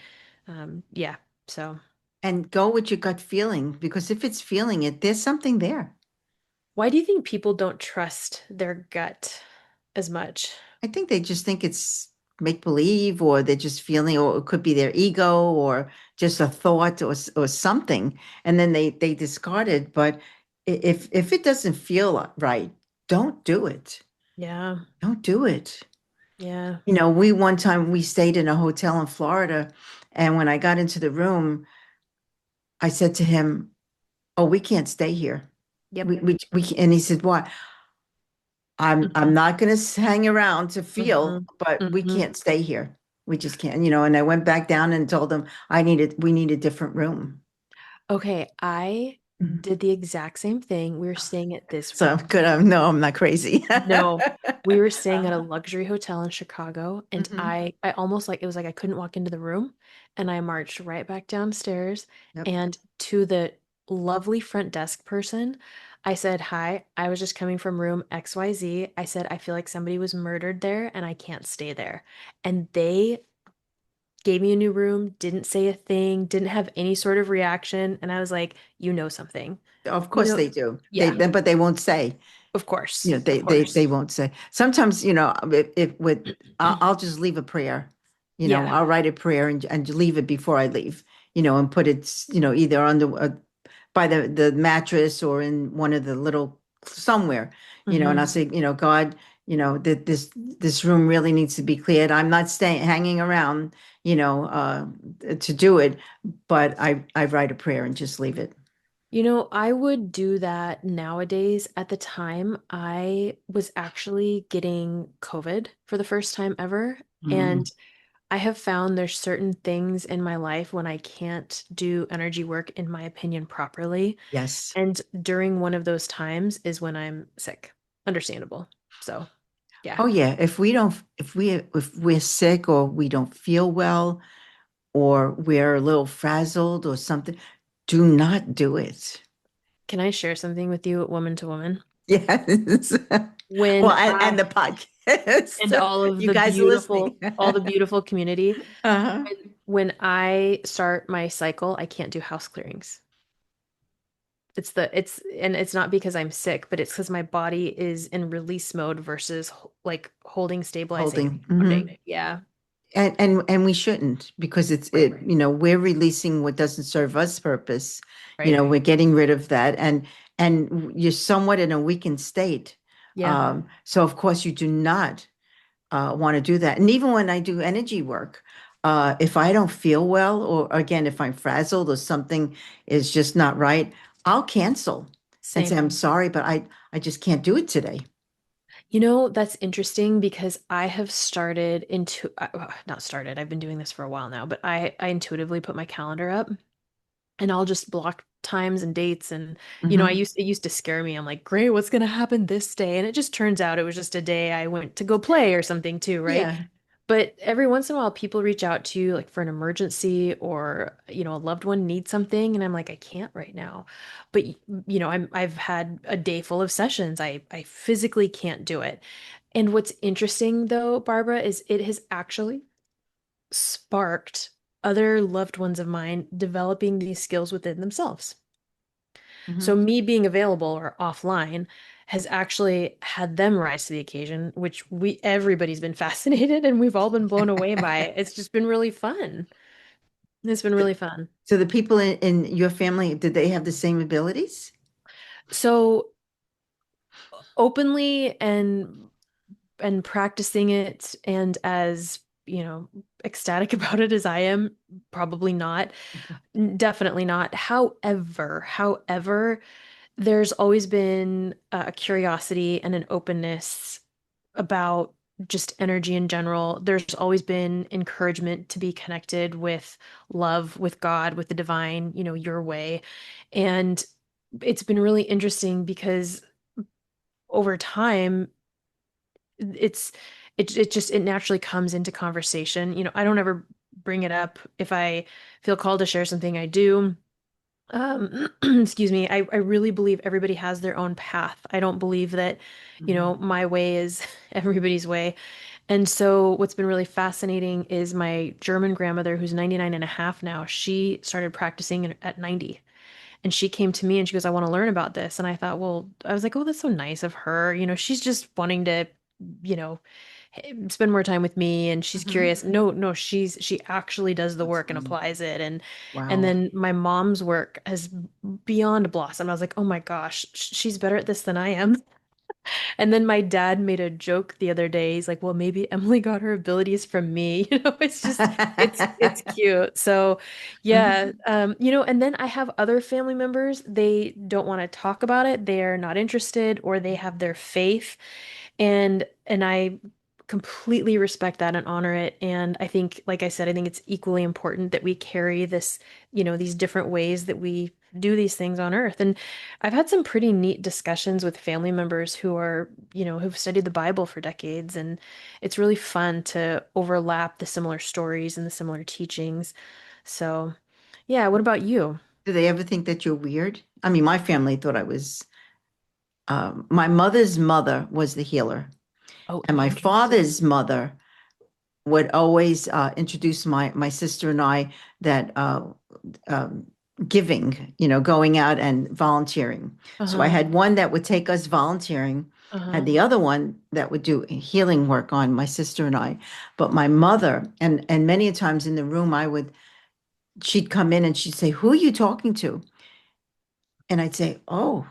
yeah. So And go with your gut feeling, because if it's feeling it, there's something there. why do you think people don't trust their gut as much? I think they just think it's make believe, or they're just feeling, or it could be their ego, or just a thought, or something, and then they discard it. But if it doesn't feel right, don't do it. Yeah, Don't do it. yeah. We one time we stayed in a hotel in Florida, and when I got into the room, I said to him, "Oh, we can't stay here. Yep. We can't." And he said, "Why?" I'm Hmm. not going to hang around to feel, Hmm. but we Hmm. can't stay here. We just can't, and I went back down and told them we need a different room. Okay, I Mhm. did the exact same thing. We were staying at this So good. No, I'm not crazy. No, we were staying at a luxury hotel in Chicago, and Hmm. I almost like it was like I couldn't walk into the room, and I marched right back downstairs Yep. and to the lovely front desk person. I said, "Hi, I was just coming from room XYZ." I said, "I feel like somebody was murdered there and I can't stay there." And they gave me a new room, didn't say a thing, didn't have any sort of reaction. And I was like, you know something. Of You course know, they do. yeah, But they won't say. of You course, know, of they course. won't say. Sometimes, if with I'll just leave a prayer. Yeah. I'll write a prayer and leave it before I leave. And put it, either on by the mattress or in one of the little somewhere. And I'll Hmm. say, God, that this room really needs to be cleared. I'm not staying hanging around, to do it, but I write a prayer and just leave it. I would do that nowadays. At the time, I was actually getting COVID for the first time ever. Mm, And I have found there's certain things in my life when I can't do energy work, in my opinion, properly. yes. And during one of those times is when I'm sick. Understandable. So, yeah. Oh yeah, if we're sick or we don't feel well or we're a little frazzled or something, do not do it. Can I share something with you, woman to woman? Yes. When Well, and I the podcast. and all of You the guys are listening. beautiful community, Uh-huh. when I start my cycle, I can't do house clearings. It's not because I'm sick, but it's because my body is in release mode versus like holding, stabilizing, Holding. Hmm. grounding. Yeah. And we shouldn't because Right. we're releasing what doesn't serve us purpose. Right. We're getting rid of that and you're somewhat in a weakened state. Yeah. So of course you do not want to do that. And even when I do energy work, if I don't feel well, or again, if I'm frazzled or something is just not right, I'll cancel and say, Same. I'm sorry, but I just can't do it today. That's interesting because I have started into not started, I've been doing this for a while now, but I intuitively put my calendar up and I'll just block times and dates and Hmm. it used to scare me. I'm like, "Great, what's going to happen this day?" And it just turns out it was just a day I went to go play or something too, right? Yeah. But every once in a while people reach out to you like for an emergency or a loved one needs something and I'm like, "I can't right now." But I've had a day full of sessions. I physically can't do it. And what's interesting though, Barbara, is it has actually sparked other loved ones of mine developing these skills within themselves. So Hmm. me being available or offline has actually had them rise to the occasion, which everybody's been fascinated and we've all been blown away by it. It's just been really fun. It's been really fun. So the people in your family, did they have the same abilities? So openly and practicing it and as, ecstatic about it as I am, probably not. Definitely not. However, there's always been a curiosity and an openness about just energy in general. There's always been encouragement to be connected with love, with God, with the divine, your way. And it's been really interesting because over time, it's it naturally comes into conversation. I don't ever bring it up. If I feel called to share something, I do. Excuse me. I really believe everybody has their own path. I don't believe that, Mhm. my way is everybody's way. And so what's been really fascinating is my German grandmother, who's 99 and a half now, she started practicing at 90. And she came to me and she goes, "I want to learn about this." And I thought, well, I was like, oh, that's so nice of her. She's just wanting to, you know, spend more time with me and she's Mhm. curious. No, no, she actually does the That's work and fun. applies it. And Wow. then my mom's work has beyond blossomed. I was like, oh my gosh, she's better at this than I am. And then my dad made a joke the other day. He's like, "Well, maybe Emily got her abilities from me." It's cute. So, yeah, Mhm. and then I have other family members. They don't want to talk about it. They're not interested, or they have their faith, and I completely respect that and honor it. And I think, like I said, I think it's equally important that we carry this, these different ways that we do these things on earth. And I've had some pretty neat discussions with family members who are, who've studied the Bible for decades, and it's really fun to overlap the similar stories and the similar teachings. So, yeah, what about you? Do they ever think that you're weird? I mean, my family thought I was, my mother's mother was the healer, Oh, and my interesting. father's mother, would always introduce my sister and I that um, giving, going out and volunteering. So I Uh-huh. had one that would take us volunteering, had Uh-huh. the other one that would do healing work on my sister and I. But my mother, and many a times in the room, she'd come in and she'd say, "Who are you talking to?" And I'd say, "Oh,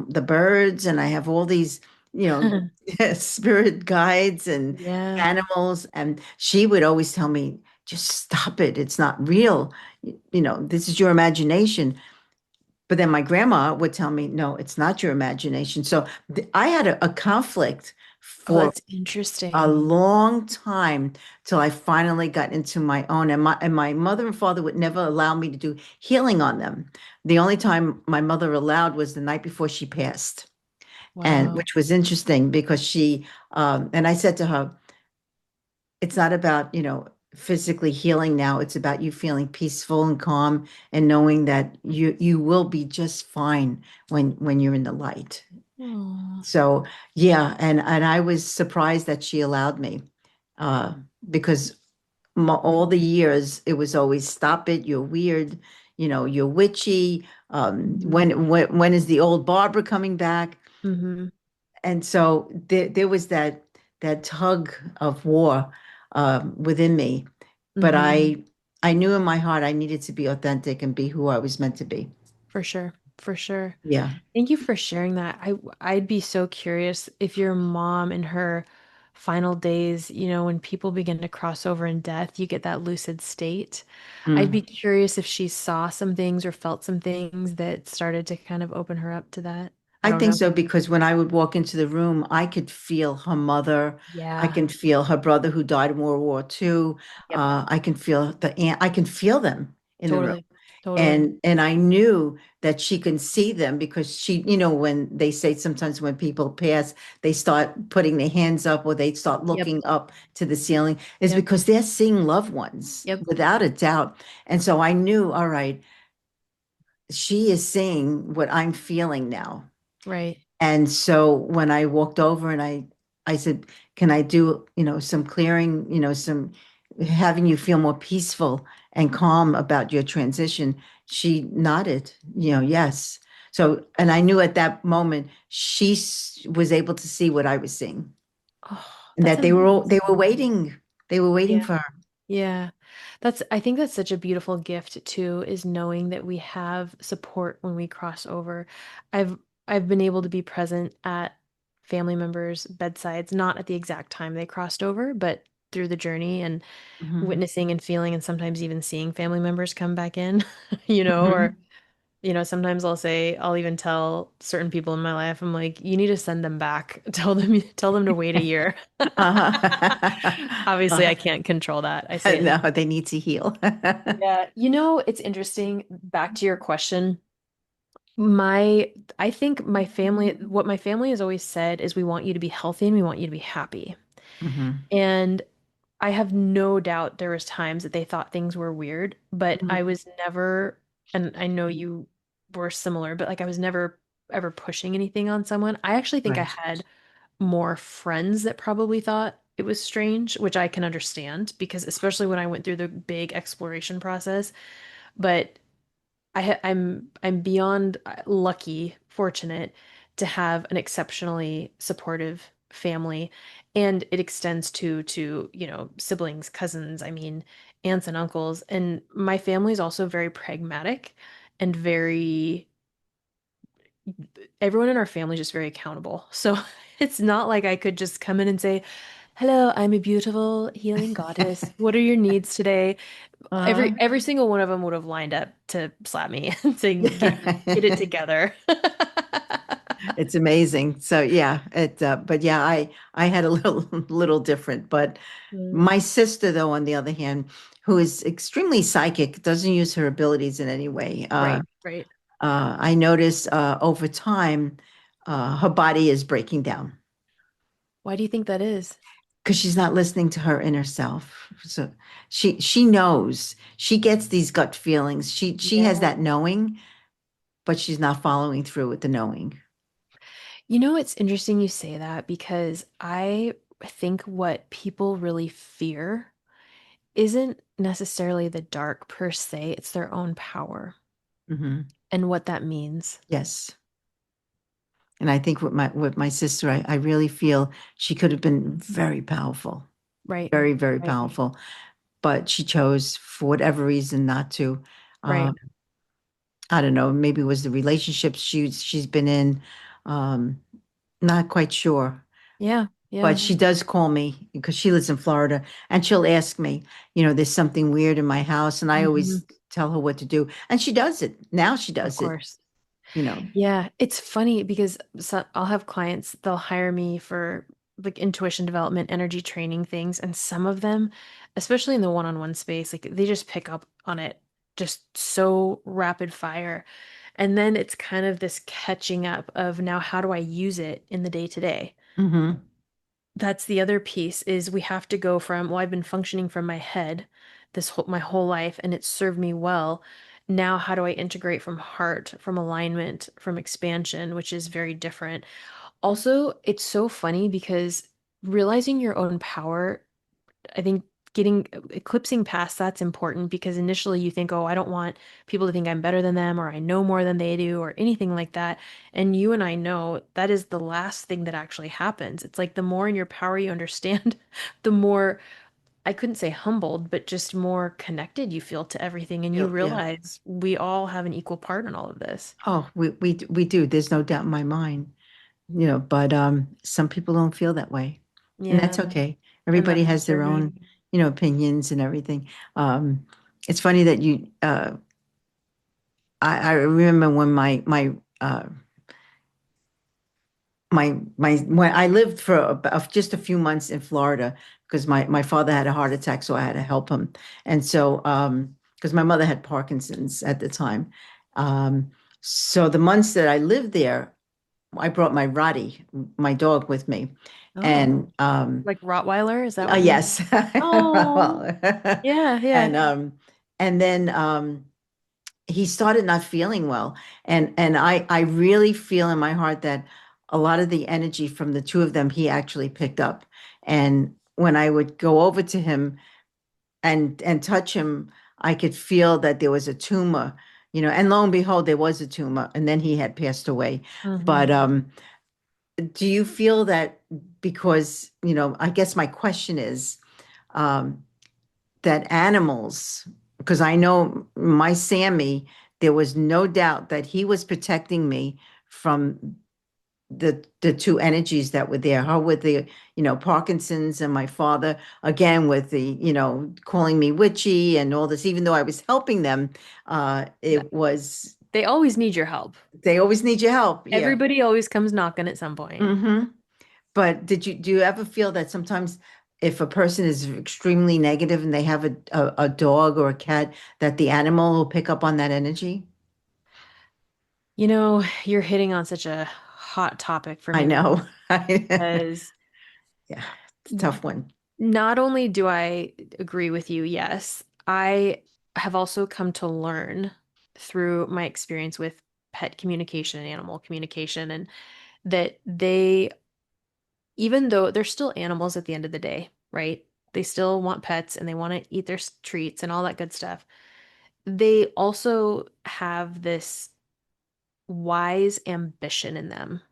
the birds, and I have all these, you know, spirit guides and Yeah. animals." And she would always tell me, "Just stop it. It's not real. This is your imagination." But then my grandma would tell me, "No, it's not your imagination." So I had a conflict Oh, for that's a interesting. long time till I finally got into my own. And my mother and father would never allow me to do healing on them. The only time my mother allowed was the night before she passed, and Wow. which was interesting because and I said to her, "It's not about, physically healing now. It's about you feeling peaceful and calm and knowing that you will be just fine when you're in the light." Oh. So yeah, and I was surprised that she allowed me, uh, because all the years it was always, "Stop it, you're weird, you're witchy. Mm-hmm. When is the old Barbara coming back?" Mm-hmm. And so there was that tug of war within me, but Mm-hmm. I knew in my heart I needed to be authentic and be who I was meant to be. For sure. For sure. Yeah. Thank you for sharing that. I'd be so curious if your mom in her final days, when people begin to cross over in death, you get that lucid state. I'd be Mm. curious if she saw some things or felt some things that started to kind of open her up to that. I I don't think know. so because when I would walk into the room, I could feel her mother. I Yeah. can feel her brother who died in World War II. Yep. I can feel the aunt. I can feel them in the room. Totally. Totally. And I knew that she can see them because she, when they say sometimes when people pass, they start putting their hands up or they start Yep. looking up to the ceiling, is Yep. because they're seeing loved ones Yep. without a doubt. And so I knew, all right, she is seeing what I'm feeling now. Right. And so when I walked over and I said, "Can I do, some clearing, some having you feel more peaceful and calm about your transition?" She nodded, yes. So, and I knew at that moment she was able to see what I was seeing, Oh, and that's that they were amazing. waiting. They were waiting Yeah. for her. Yeah. I think that's such a beautiful gift too, is knowing that we have support when we cross over. I've I've been able to be present at family members' bedsides, not at the exact time they crossed over, but through the journey and Mhm. witnessing and feeling and sometimes even seeing family members come back in, or Mhm. sometimes I'll even tell certain people in my life, I'm like, you need to send them back. Tell them to wait a year. Uh-huh. Obviously, I can't control that. I say it. No, they need to heal. Yeah, it's interesting. Back to your question. My, I think what my family has always said is we want you to be healthy and we want you to be happy. Mhm. And I have no doubt there was times that they thought things were weird, but I Mhm. was never, and I know you were similar, but like I was never ever pushing anything on someone. I actually think I Right. had more friends that probably thought it was strange, which I can understand because especially when I went through the big exploration process, but I'm beyond lucky, fortunate to have an exceptionally supportive family, and it extends to siblings, cousins, I mean, aunts and uncles, and my family is also very pragmatic and very everyone in our family is just very accountable. So it's not like I could just come in and say, "Hello, I'm a beautiful healing goddess. What are your needs today?" Every Uh, every single one of them would have lined up to slap me and say, get it together." it's amazing. So yeah, but yeah, I had a little little different. But Mm. my sister, though, on the other hand, who is extremely psychic, doesn't use her abilities in any way. Right, right. I noticed over time, her body is breaking down Why do you think that is? because she's not listening to her inner self. So she knows, she gets these gut feelings. She has Yeah. that knowing, but she's not following through with the knowing. It's interesting you say that because I think what people really fear isn't necessarily the dark per se, it's their own power Hmm. and what that means. Yes. And I think with my sister, I really feel she could have been very powerful, Right. very, very Right. powerful, but she chose for whatever reason not to. Right. Um, I don't know, maybe it was the relationships she's been in. Um, Not quite sure. Yeah. But Yeah. she does call me because she lives in Florida and she'll ask me, there's something weird in my house. And I Hmm. always tell her what to do. And she does it. Now she Of does it, course. you know. Yeah, it's funny because I'll have clients, they'll hire me for like intuition development, energy training things, and some of them, especially in the one-on-one space, like they just pick up on it just so rapid fire. And then it's kind of this catching up of now how do I use it in the day to day? Hmm. That's the other piece is we have to go from, well, I've been functioning from my head my whole life and it's served me well. Now, how do I integrate from heart, from alignment, from expansion, which is very different. Also, it's so funny because realizing your own power, I think getting eclipsing past that's important because initially you think, oh, I don't want people to think I'm better than them or I know more than they do or anything like that. And you and I know that is the last thing that actually happens. It's like the more in your power you understand, the more, I couldn't say humbled, but just more connected you feel to everything. And you Yeah. realize we all have an equal part in all of this. Oh, we do. There's no doubt in my mind, but some people don't feel that way. And Yeah. that's okay. And Everybody that's has their their own, opinions and everything. It's funny that I remember when uh, my when I lived for just a few months in Florida because my father had a heart attack, so I had to help him. And so because my mother had Parkinson's at the time. Um, so the months that I lived there, I brought my Roddy, my dog, with me. Oh, And like Rottweiler, is that what you mean? yes. Oh, Well, yeah, yeah. and then he started not feeling well, and I really feel in my heart that a lot of the energy from the two of them he actually picked up. And when I would go over to him and touch him, I could feel that there was a tumor, and lo and behold there was a tumor, and then he had passed away. Hmm. But do you feel that, because I guess my question is, um that animals, because I know my Sammy, there was no doubt that he was protecting me from the two energies that were there, her with the, Parkinson's, and my father again with the, calling me witchy and all this, even though I was helping them, it was, They always need your help. they always need your help. Yeah. Everybody always comes knocking at some point. Hmm. But do you ever feel that sometimes if a person is extremely negative and they have a dog or a cat, that the animal will pick up on that energy? You know, you're hitting on such a hot topic for I me right know. because Yeah, it's a tough one. not only do I agree with you, yes, I have also come to learn through my experience with pet communication and animal communication, and that even though they're still animals at the end of the day, right? They still want pets and they want to eat their treats and all that good stuff. They also have this wise ambition in them.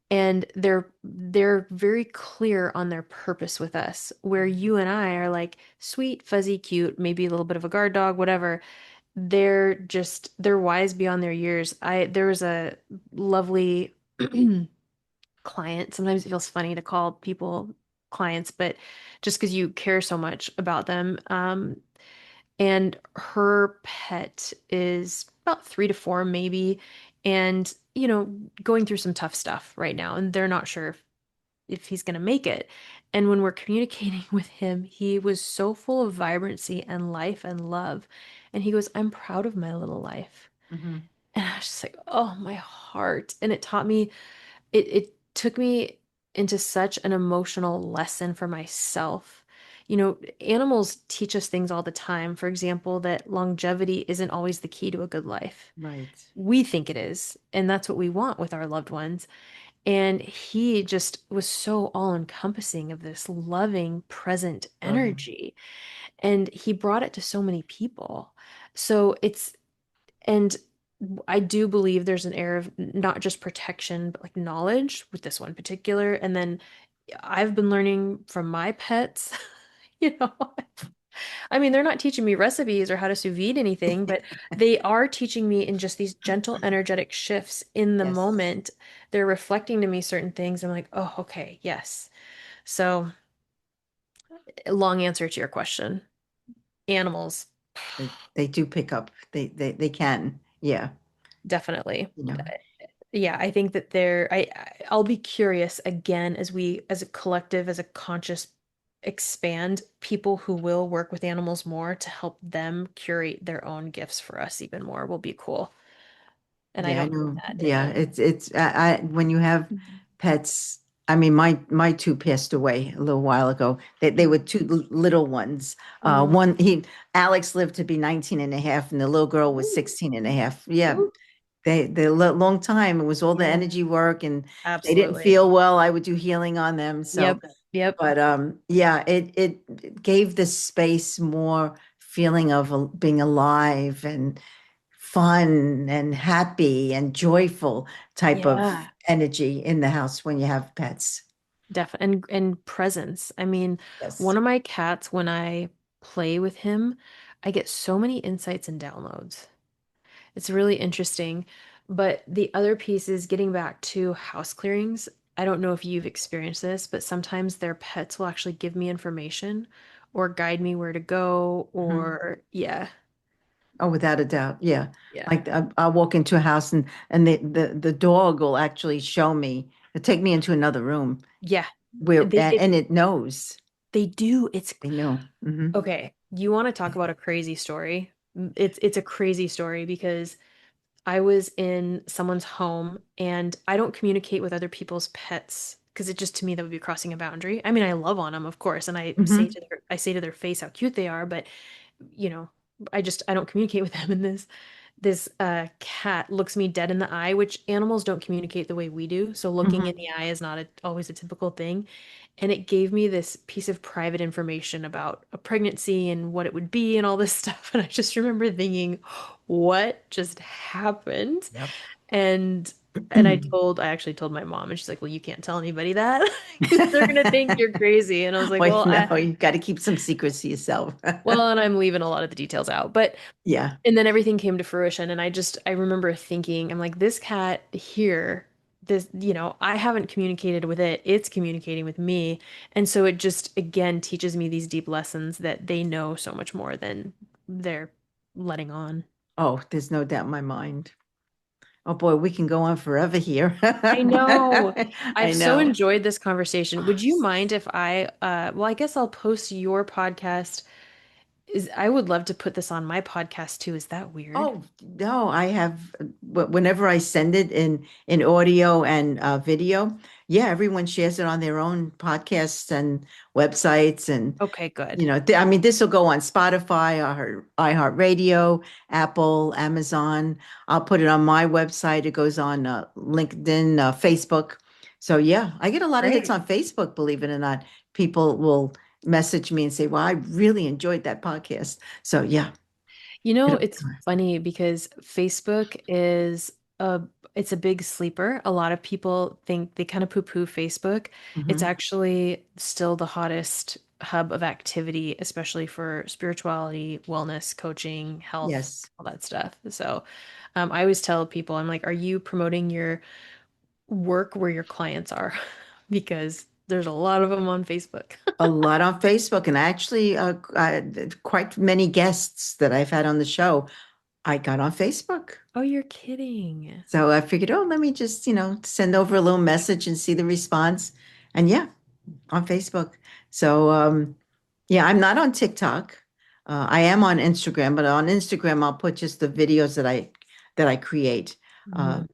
And they're very clear on their purpose with us, where you and I are like sweet, fuzzy, cute, maybe a little bit of a guard dog, whatever. They're wise beyond their years. There was a lovely client. Sometimes it feels funny to call people clients, but just because you care so much about them. And her pet is about 3 to 4, maybe, and going through some tough stuff right now, and they're not sure if he's gonna make it. And when we're communicating with him, he was so full of vibrancy and life and love. And he goes, "I'm proud of my little life." Hmm. And I was just like, oh, my heart. And it taught me it took me into such an emotional lesson for myself. Animals teach us things all the time. For example, that longevity isn't always the key to a good life. Right. We think it is, and that's what we want with our loved ones. And he just was so all-encompassing of this loving, present Loving. energy. And he brought it to so many people. So and I do believe there's an air of not just protection, but like knowledge with this one particular. And then I've been learning from my pets, you know. I mean, they're not teaching me recipes or how to sous vide anything, but they are teaching me in just these gentle, energetic shifts in the Yes. moment. They're reflecting to me certain things. I'm like, oh, okay, yes. So, long answer to your question. Animals, They do pick up. They can. Yeah. definitely. You know. Yeah, I think that I'll be curious again as we, as a collective, as a conscious expand, people who will work with animals more to help them curate their own gifts for us even more will be cool. And I Yeah, I don't mean know. that in Yeah, a it's when you have Mhm. pets. I mean, my two passed away a little while ago. They were two little ones. Mm. One he Alex lived to be 19 and a half, and the little girl was Ooh, 16 and a half. Yeah, ooh. they long time. It was all the Yeah, energy work, and they didn't absolutely. feel well. I would do healing on them. So, Yep, yep. but yeah, it gave the space more feeling of being alive and fun and happy and joyful type of Yeah, energy in the house when you have pets. definitely. And presence. I mean, Yes. one of my cats, when I play with him, I get so many insights and downloads. It's really interesting. But the other piece is getting back to house clearings. I don't know if you've experienced this, but sometimes their pets will actually give me information or guide me where to go, Mhm. or yeah, Oh, without a doubt. Yeah. yeah, Like I'll walk into a house and the dog will actually show me, take me into another room yeah. where They and it knows. they do. It's They know. okay. You want to talk about a crazy story? It's a crazy story because I was in someone's home and I don't communicate with other people's pets because it just, to me, that would be crossing a boundary. I mean, I love on them, of course, and Hmm. I say to their face how cute they are, but you know, I don't communicate with them. And this cat looks me dead in the eye, which animals don't communicate the way we do. So looking in Hmm. the eye is not always a typical thing. And it gave me this piece of private information about a pregnancy and what it would be and all this stuff. And I just remember thinking, what just happened? Yep. And I actually told my mom, and she's like, "Well, you can't tell anybody that because they're gonna think you're crazy." And I was like, Well, "Well, no, you got to keep some secrets to yourself. and I'm leaving a lot of the details out." But Yeah. and then everything came to fruition, and I remember thinking, I'm like, this cat here, this, I haven't communicated with it, it's communicating with me. And so it just again teaches me these deep lessons that they know so much more than they're letting on. Oh, there's no doubt in my mind. Oh boy, we can go on forever here. I know. I I've so know. enjoyed this conversation. Would you mind if well, I guess I'll post your podcast. I would love to put this on my podcast too. Is that weird? Oh, no, I have whenever I send it in audio and video, yeah, everyone shares it on their own podcasts and websites and Okay, good. you know, I mean, this will go on Spotify, iHeartRadio, Apple, Amazon. I'll put it on my website. It goes on LinkedIn, Facebook. So yeah, I get a lot of hits Great. on Facebook, believe it or not. People will message me and say, "Well, I really enjoyed that podcast." So yeah, it'll be It's funny because Facebook is a it's a big sleeper. A lot of people think they kind of poo-poo Facebook. It's Mhm. actually still the hottest hub of activity, especially for spirituality, wellness, coaching, health, Yes. all that stuff. So, I always tell people, I'm like, are you promoting your work where your clients are? Because there's a lot of them on Facebook. A lot on Facebook, and actually, quite many guests that I've had on the show, I got on Facebook. Oh, you're kidding. So I figured, oh, let me just, send over a little message and see the response. And yeah, on Facebook. So yeah, I'm not on TikTok. I am on Instagram, but on Instagram, I'll put just the videos that I create. Uh, Mhm.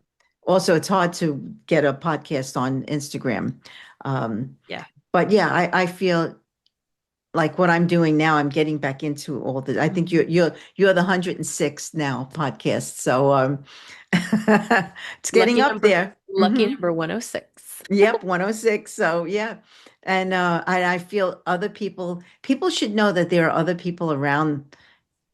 also, it's hard to get a podcast on Instagram. Um, Yeah. but yeah, I feel like what I'm doing now, I'm getting back into all the. I think you're Mhm. you're you're the 106 now podcast. So it's getting Lucky up number there. lucky Hmm. number 106. Yep, 106. So yeah. And I feel people should know that there are other people around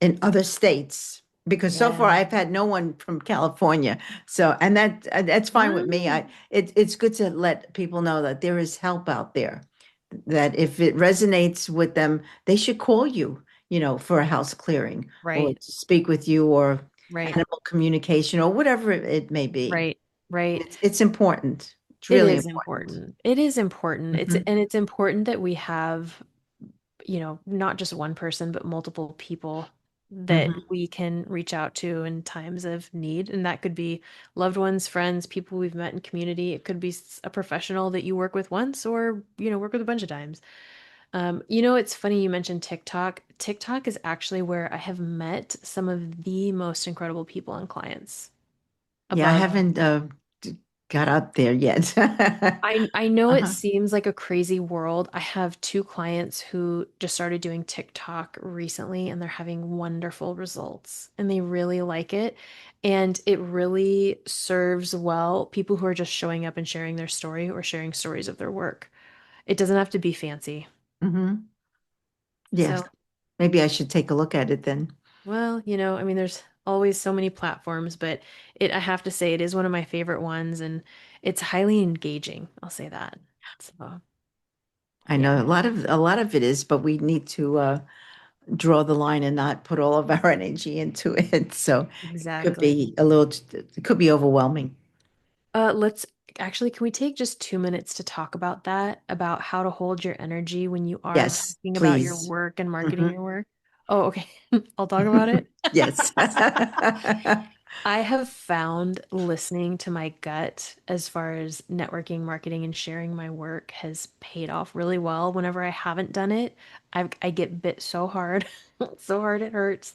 in other states because so far Yeah. I've had no one from California. So and that's fine with me. Ah, It's good to let people know that there is help out there. That if it resonates with them, they should call you, for a house clearing or right, to speak with you or right, animal communication or whatever it may be. right, right. It's important. It's It really is important. important. It is important. Hmm. It's important that we have, not just one person, but multiple people that Hmm. we can reach out to in times of need. And that could be loved ones, friends, people we've met in community. It could be a professional that you work with once or, work with a bunch of times. It's funny you mentioned TikTok. TikTok is actually where I have met some of the most incredible people and clients Yeah, I above. haven't got up there yet. I know it Uh-huh. seems like a crazy world. I have two clients who just started doing TikTok recently and they're having wonderful results and they really like it. And it really serves well people who are just showing up and sharing their story or sharing stories of their work. It doesn't have to be fancy. Hmm. Yes. So, Maybe I should take a look at it then. well, I mean, there's always so many platforms, but I have to say it is one of my favorite ones and it's highly engaging. I'll say that. So, I know yeah, a lot of it is, but we need to draw the line and not put all of our energy into it. So exactly. it could be overwhelming. Let's actually, can we take just 2 minutes to talk about that, about how to hold your energy when you are Yes, talking about your please. work and marketing Hmm. your work? Oh, okay. I'll talk about it. Yes. I have found listening to my gut as far as networking, marketing, and sharing my work has paid off really well. Whenever I haven't done it, I get bit so hard, so hard it hurts.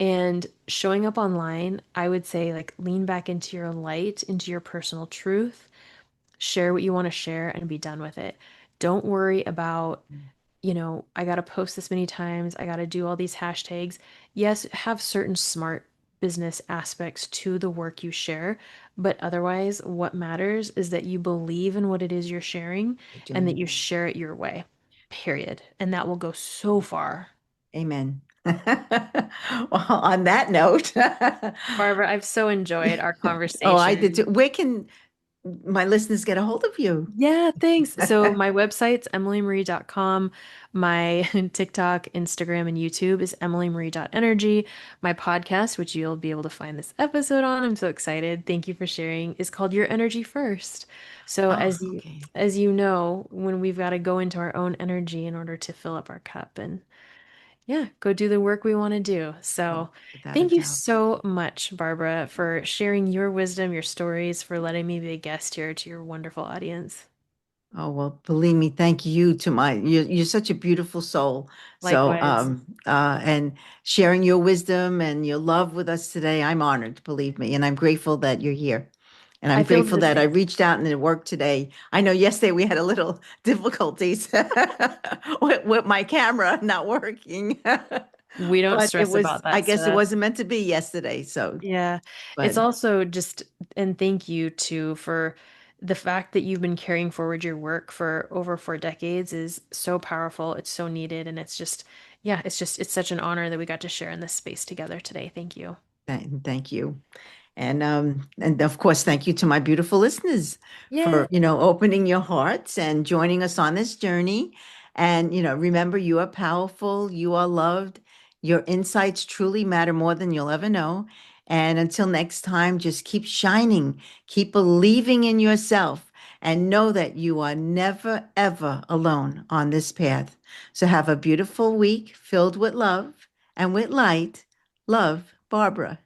And showing up online, I would say like lean back into your light, into your personal truth, share what you want to share and be done with it. Don't worry about, I got to post this many times, I got to do all these hashtags. Yes, have certain smart business aspects to the work you share, but otherwise, what matters is that you believe in what it is you're sharing You're and that doing. you share it your way, period. And that will go so far. Amen. Well, on that note, Barbara, I've so enjoyed our oh, I did too. conversation. Where can my listeners get a hold of you? Yeah, thanks. So my website's emilymarie.com. My TikTok, Instagram, and YouTube is emilymarie.energy. My podcast, which you'll be able to find this episode on, I'm so excited. Thank you for sharing, is called Your Energy First. So Oh, as you okay. as you know, when we've got to go into our own energy in order to fill up our cup and yeah, go do the work we want to do. Oh, So, without a thank you doubt. so much, Barbara, for sharing your wisdom, your stories, for letting me be a guest here to your wonderful audience. Oh, well, believe me, thank you to you're such a beautiful soul. So, Likewise. and sharing your wisdom and your love with us today, I'm honored, believe me, and I'm grateful that you're here. And I'm I feel grateful the that I same. reached out and it worked today. I know yesterday we had a little difficulties with my camera not working, We don't but stress about I that guess it stuff. wasn't meant to be yesterday. So, Yeah. It's but also just, and thank you too for the fact that you've been carrying forward your work for over 4 decades is so powerful. It's so needed. And it's just, yeah, it's such an honor that we got to share in this space together today. Thank you. thank you. And of course, thank you to my beautiful listeners Yeah. for, opening your hearts and joining us on this journey. And, remember, you are powerful, you are loved, your insights truly matter more than you'll ever know. And until next time, just keep shining, keep believing in yourself, and know that you are never, ever alone on this path. So have a beautiful week filled with love and with light. Love, Barbara.